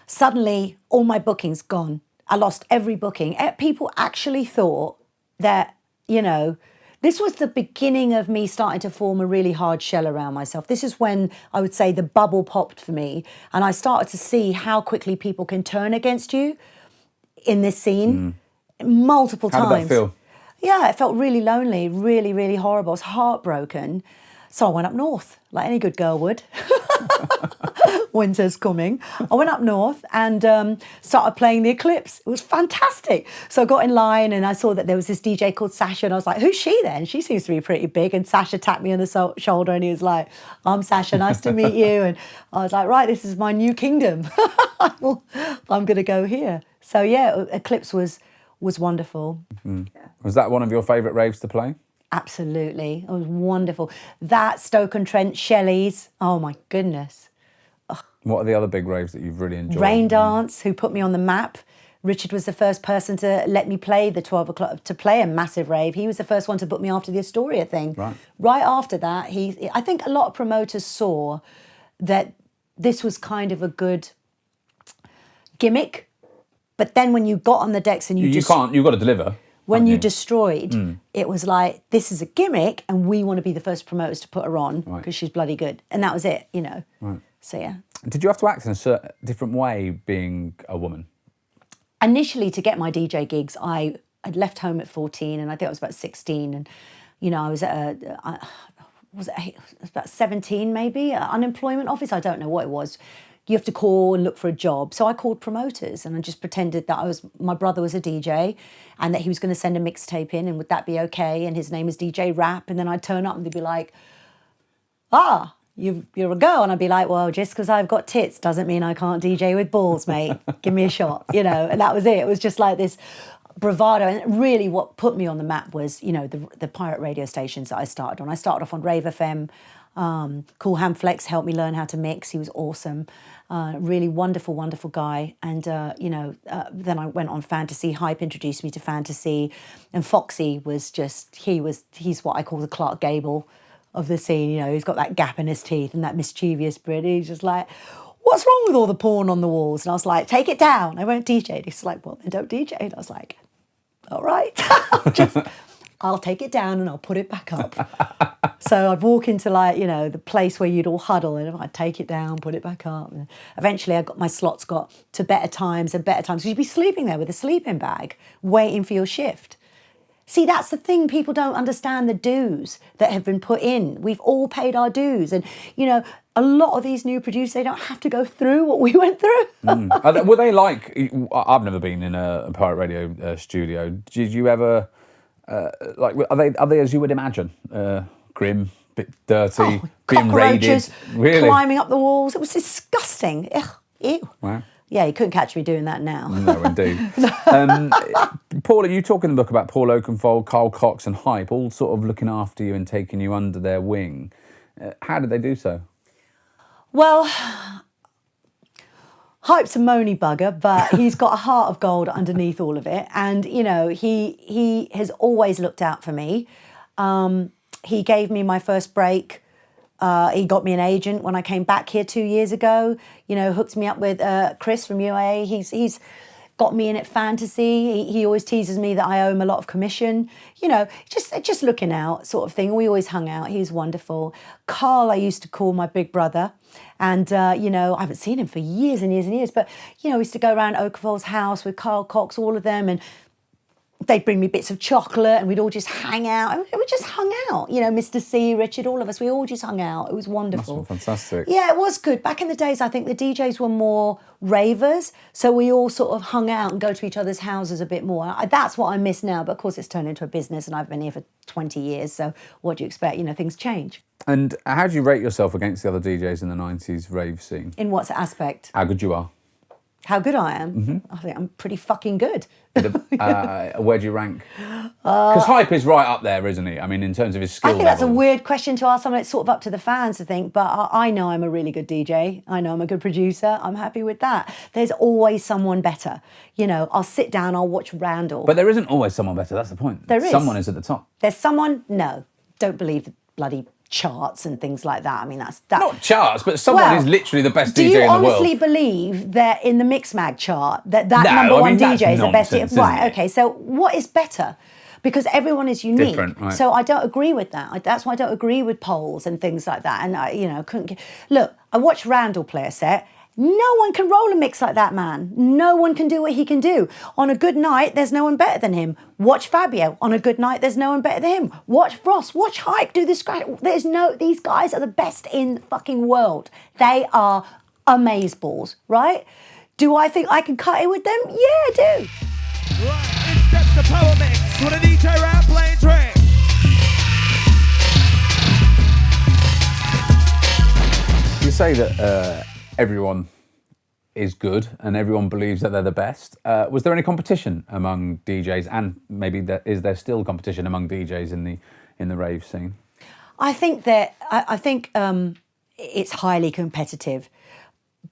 Suddenly, all my bookings gone. I lost every booking. People actually thought that, this was the beginning of me starting to form a really hard shell around myself. This is when I would say the bubble popped for me, and I started to see how quickly people can turn against you in this scene multiple times. How did that feel? Yeah, it felt really lonely, really, really horrible. I was heartbroken. So I went up north, like any good girl would. Winter's coming. I went up north and started playing the Eclipse. It was fantastic. So I got in line and I saw that there was this DJ called Sasha, and I was like, "Who's she then? She seems to be pretty big." And Sasha tapped me on the shoulder and he was like, "I'm Sasha, nice to meet you." And I was like, "Right, this is my new kingdom. I'm going to go here." So yeah, Eclipse was wonderful. Mm. Yeah. Was that one of your favourite raves to play? Absolutely. It was wonderful. That, Stoke-on-Trent, Shelley's, oh my goodness. Ugh. What are the other big raves that you've really enjoyed? Rain Dance, who put me on the map. Richard was the first person to let me play the 12 o'clock, to play a massive rave. He was the first one to book me after the Astoria thing. Right after that, I think a lot of promoters saw that this was kind of a good gimmick. But then when you got on the decks and you've got to deliver. When you destroyed, it was like, this is a gimmick and we want to be the first promoters to put her on because she's bloody good. And that was it, Right. So, yeah. Did you have to act in a different way being a woman? Initially, to get my DJ gigs, I'd left home at 14 and I think I was about 16. And, I was at was about 17 maybe, unemployment office. I don't know what it was. You have to call and look for a job. So I called promoters and I just pretended that my brother was a DJ and that he was going to send a mixtape in and would that be okay? And his name is DJ Rap. And then I'd turn up and they'd be like, you're a girl. And I'd be like, well, just because I've got tits doesn't mean I can't DJ with balls, mate. Give me a shot, And that was it. It was just like this bravado. And really what put me on the map was, the pirate radio stations that I started on. I started off on Rave FM. Cool Ham Flex helped me learn how to mix. He was awesome. Really wonderful, wonderful guy. And, then I went on Fantasy. Hype introduced me to Fantasy. And Foxy was he's what I call the Clark Gable of the scene. He's got that gap in his teeth and that mischievous Brit. He's just like, what's wrong with all the porn on the walls? And I was like, take it down. I won't DJ. He's like, well, then don't DJ. And I was like, all right. I'll take it down and I'll put it back up. So I'd walk into the place where you'd all huddle and I'd take it down, put it back up. And eventually my slots got to better times because you'd be sleeping there with a sleeping bag waiting for your shift. See, that's the thing. People don't understand the dues that have been put in. We've all paid our dues. And, a lot of these new producers, they don't have to go through what we went through. Were they like, I've never been in a pirate radio studio. Did you ever... are they as you would imagine? Grim, bit dirty, Oh, being raided. cockroaches Really? climbing up the walls. It was disgusting. Ugh, ew. Wow. Yeah, you couldn't catch me doing that now. No, indeed. Paul, you talk in the book about Paul Oakenfold, Carl Cox and Hype, all sort of looking after you and taking you under their wing. How did they do so? Well, Hype's a moany bugger, but he's got a heart of gold underneath all of it. And, you know, he has always looked out for me. He gave me my first break. He got me an agent when I came back here 2 years ago. You know, hooked me up with Chris from UAA. He's got me in at Fantasy. He always teases me that I owe him a lot of commission. You know, just looking out sort of thing. We always hung out. He was wonderful. Carl, I used to call my big brother. And, you know, I haven't seen him for years and years and years. But, you know, we used to go around Oakenfold's house with Carl Cox, all of them. And they'd bring me bits of chocolate and we'd all just hang out. And we just hung out. You know, Mr. C, Richard, all of us, we all just hung out. It was wonderful. That's fantastic. Yeah, it was good. Back in the days, I think the DJs were more ravers. So we all sort of hung out and go to each other's houses a bit more. That's what I miss now. But of course, it's turned into a business and I've been here for 20 years. So what do you expect? You know, things change. And how do you rate yourself against the other DJs in the 90s rave scene? In what aspect? How good you are? How good I am? I think I'm pretty fucking good. Where do you rank? Because Hype is right up there, isn't he? I mean, in terms of his skill I think that's a levels. weird question to ask someone. It's sort of up to the fans, I think. But I know I'm a really good DJ. I know I'm a good producer. I'm happy with that. There's always someone better. You know, I'll sit down, I'll watch Randall. But there isn't always someone better. That's the point. There is. Someone is at the top. There's someone, no, don't believe the bloody charts and things like that. I mean, that's that. Not charts, but someone Well, is literally the best do DJ you in the world. honestly believe that in the Mixmag chart that No, number I one mean, that's DJ is the best? nonsense, Right, isn't it? okay, so what is better? Because everyone is unique. Different, right. So I don't agree with that. That's why I don't agree with polls and things like that. And I, you know, couldn't get... Look, I watched Randall play a set. No one can roll a mix like that, man. No one can do what he can do. On a good night, there's no one better than him. Watch Fabio. On a good night, there's no one better than him. Watch Frost. Watch Hype do this. These guys are the best in the fucking world. They are amazeballs, right? Do I think I can cut it with them? Yeah, I do. Right, in steps the power mix with a DJ rap playing track. You say that everyone is good and everyone believes that they're the best. Was there any competition among DJs, and maybe is there still competition among DJs in the rave scene? I think that it's highly competitive.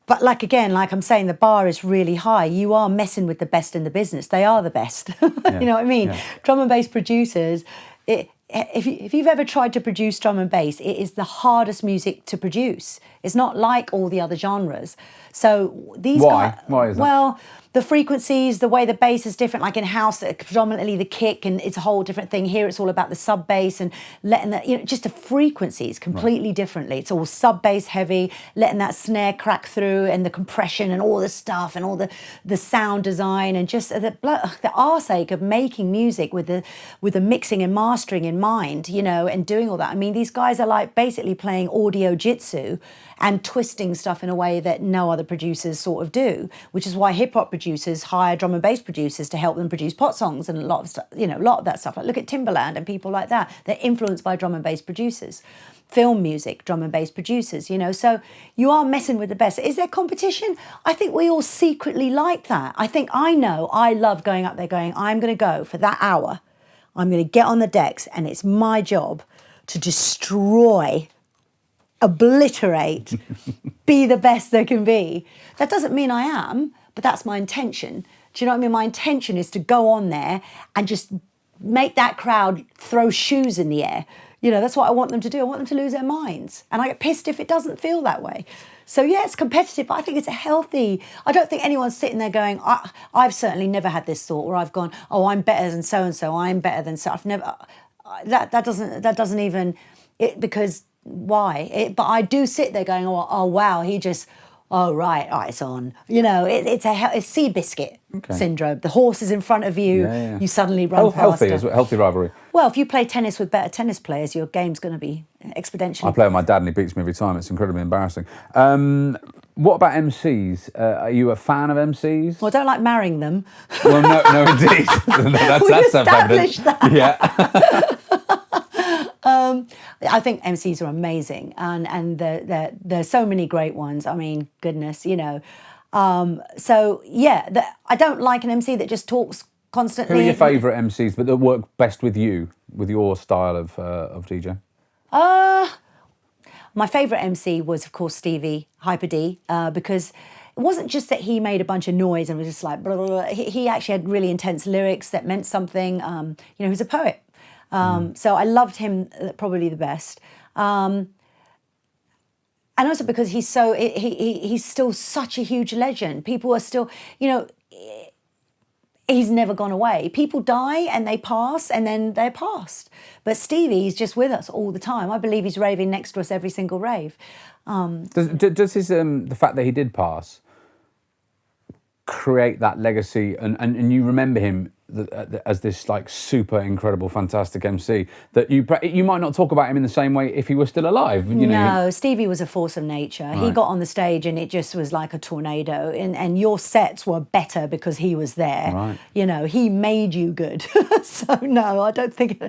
But like I'm saying, the bar is really high. You are messing with the best in the business. They are the best. Yeah. You know what I mean? Yeah. Drum and bass producers, if you've ever tried to produce drum and bass, it is the hardest music to produce. It's not like all the other genres. So these guys... Why is that? Well, the frequencies, the way the bass is different, like in house, predominantly the kick, and it's a whole different thing. Here it's all about the sub bass and letting that, you know, just the frequencies completely differently. It's all sub bass heavy, letting that snare crack through and the compression and all the stuff and all the sound design and just the arse-ache of making music with the mixing and mastering in mind, you know, and doing all that. I mean, these guys are like basically playing audio jitsu and twisting stuff in a way that no other producers sort of do, which is why hip-hop producers hire drum and bass producers to help them produce pop songs and a lot of stuff, you know, a lot of that stuff. Like look at Timbaland and people like that. They're influenced by drum and bass producers. Film music, drum and bass producers, you know. So you are messing with the best. Is there competition? I think we all secretly like that. I know I love going up there going, I'm going to go for that hour. I'm going to get on the decks and it's my job to destroy, obliterate, be the best there can be. That doesn't mean I am, but that's my intention. Do you know what I mean? My intention is to go on there and just make that crowd throw shoes in the air. You know, that's what I want them to do. I want them to lose their minds. And I get pissed if it doesn't feel that way. So yeah, it's competitive, but I think it's a healthy... I don't think anyone's sitting there going, I've certainly never had this thought where I've gone, oh, I'm better than so-and-so, I'm better than so... I've never... That doesn't even... Because... Why? But I do sit there going, oh wow, he just, oh right, it's on. You know, it's Seabiscuit syndrome. The horse is in front of you, you suddenly run faster. Healthy rivalry. Well, if you play tennis with better tennis players, your game's going to be exponentially. I play with my dad and he beats me every time. It's incredibly embarrassing. What about MCs? Are you a fan of MCs? Well, I don't like marrying them. Well, no, indeed. That's we self-evident. established that. Yeah. I think MCs are amazing, and there's so many great ones. I mean, goodness, you know. So yeah, I don't like an MC that just talks constantly. Who are your favourite MCs, but that work best with you, with your style of DJ? My favourite MC was, of course, Stevie, Hyper D, because it wasn't just that he made a bunch of noise and was just like blah, blah, blah. He actually had really intense lyrics that meant something. You know, he's a poet. So I loved him probably the best. And also because he's still such a huge legend. People are still, you know, he's never gone away. People die and they pass and then they're past. But Stevie's just with us all the time. I believe he's raving next to us every single rave. Does his the fact that he did pass create that legacy, and you remember him as this like super incredible, fantastic MC that you might not talk about him in the same way if he was still alive? You know? No, Stevie was a force of nature. Right. He got on the stage and it just was like a tornado, and your sets were better because he was there. Right. You know, he made you good. So no, I don't think,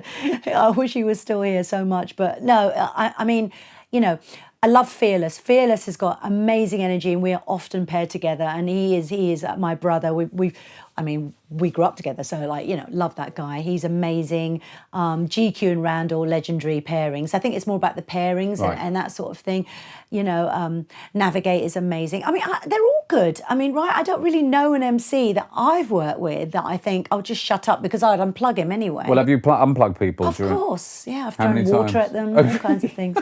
I wish he was still here so much, but no, I mean, you know, I love Fearless. Fearless has got amazing energy, and we are often paired together. And he is my brother. We grew up together, so like, you know, love that guy. He's amazing. GQ and Randall, legendary pairings. I think it's more about the pairings, right, and that sort of thing. You know, Navigate is amazing. I mean, they're all good. I mean, right? I don't really know an MC that I've worked with that I think I'll just shut up because I'd unplug him anyway. Well, have you unplugged people? Of course, yeah. I've How thrown many water times? at them, all kinds of things.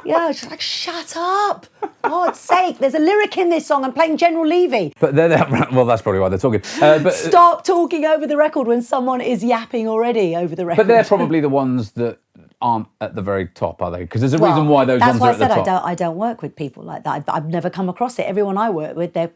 Yeah, it's like, shut up. God's sake, there's a lyric in this song. I'm playing General Levy. But well, that's probably why they're talking. But Stop talking over the record when someone is yapping already over the record. But they're probably the ones that aren't at the very top, are they? Because there's a reason why those ones are at the top. That's why I said I don't work with people like that. I've never come across it. Everyone I work with, they're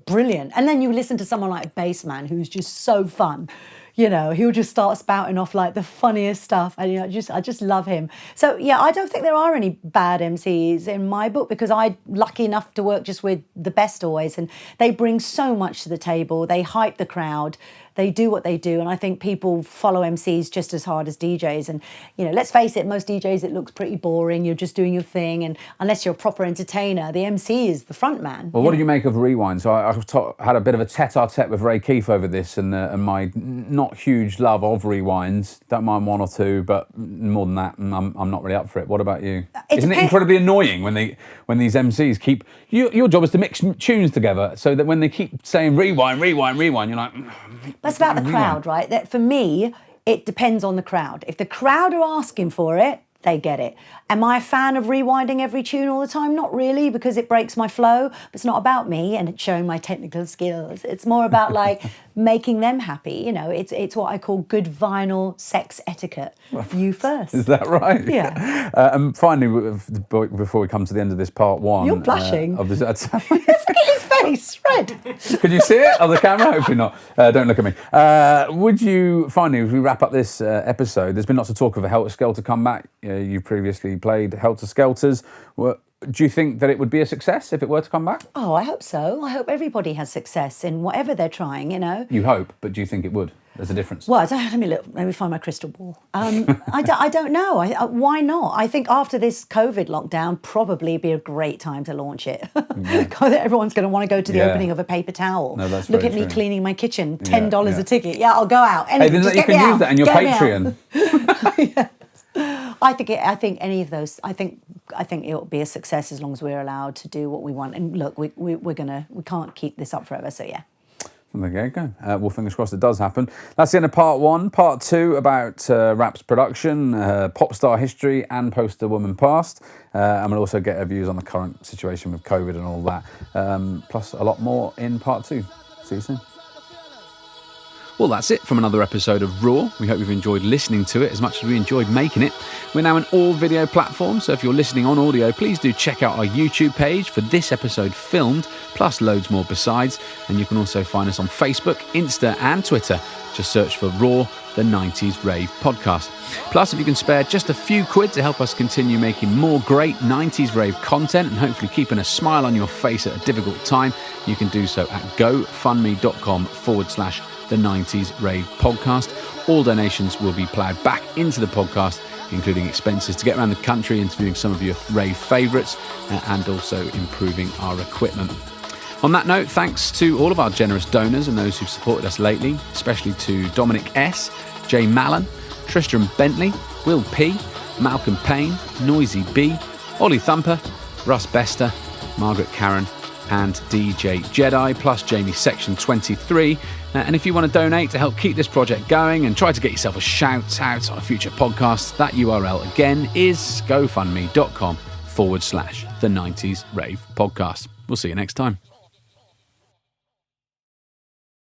brilliant. And then you listen to someone like Bassman, who's just so fun. You know, he'll just start spouting off like the funniest stuff, and you know, I just love him. So yeah, I don't think there are any bad MCs in my book, because I'm lucky enough to work just with the best always, and they bring so much to the table. They hype the crowd. They do what they do, and I think people follow MCs just as hard as DJs. And you know, let's face it, most DJs it looks pretty boring. You're just doing your thing, and unless you're a proper entertainer, the MC is the front man. Well, what do you make of Rewind? So I had a bit of a tête-à-tête with Ray Keefe over this, and my not huge love of Rewinds. Don't mind one or two, but more than that, I'm not really up for it. What about you? Isn't it incredibly annoying when these MCs keep your job is to mix tunes together, so that when they keep saying rewind, rewind, rewind, you're like. That's about the crowd, right? That for me, it depends on the crowd. If the crowd are asking for it, they get it. Am I a fan of rewinding every tune all the time? Not really, because it breaks my flow. But it's not about me and it's showing my technical skills. It's more about like making them happy. You know, it's what I call good vinyl sex etiquette. You first. Is that right? Yeah. And finally, before we come to the end of this part one, you're blushing. Of this, Look at his face, red. Can you see it on the camera? Hopefully not. Don't look at me. Would you, finally, as we wrap up this episode, there's been lots of talk of a Helter Skelter comeback. You previously played Helter Skelters. Do you think that it would be a success if it were to come back? Oh, I hope so. I hope everybody has success in whatever they're trying, you know. You hope, but do you think it would? There's a difference. Well, let me look. Let me find my crystal ball. I don't know. Why not? I think after this COVID lockdown, probably be a great time to launch it. Everyone's going to want to go to the opening of a paper towel. No, that's look very at me true. clening my kitchen. $10 a ticket. Yeah, I'll go out. Hey, then you can use that in your Patreon. Yeah. I think any of those. I think it'll be a success as long as we're allowed to do what we want. And look, we can't keep this up forever. So yeah. There you go. Well, fingers crossed it does happen. That's the end of part one. Part two about rap's production, pop star history, and poster woman past. And we'll also get our views on the current situation with COVID and all that. Plus a lot more in part two. See you soon. Well, that's it from another episode of Raw. We hope you've enjoyed listening to it as much as we enjoyed making it. We're now on all video platforms, so if you're listening on audio, please do check out our YouTube page for this episode filmed, plus loads more besides. And you can also find us on Facebook, Insta and Twitter. Just search for Raw, the 90s Rave Podcast. Plus, if you can spare just a few quid to help us continue making more great 90s Rave content and hopefully keeping a smile on your face at a difficult time, you can do so at gofundme.com/the 90s Rave Podcast. All donations will be ploughed back into the podcast including expenses to get around the country interviewing some of your rave favourites and also improving our equipment. On that note, thanks to all of our generous donors and those who've supported us lately, especially to Dominic S, Jay Mallon, Tristram Bentley, Will P, Malcolm Payne, Noisy B, Ollie Thumper, Russ Bester, Margaret Karen and DJ Jedi, plus Jamie Section 23. And if you want to donate to help keep this project going and try to get yourself a shout out on a future podcast, that URL again is gofundme.com/the 90s Rave Podcast. We'll see you next time.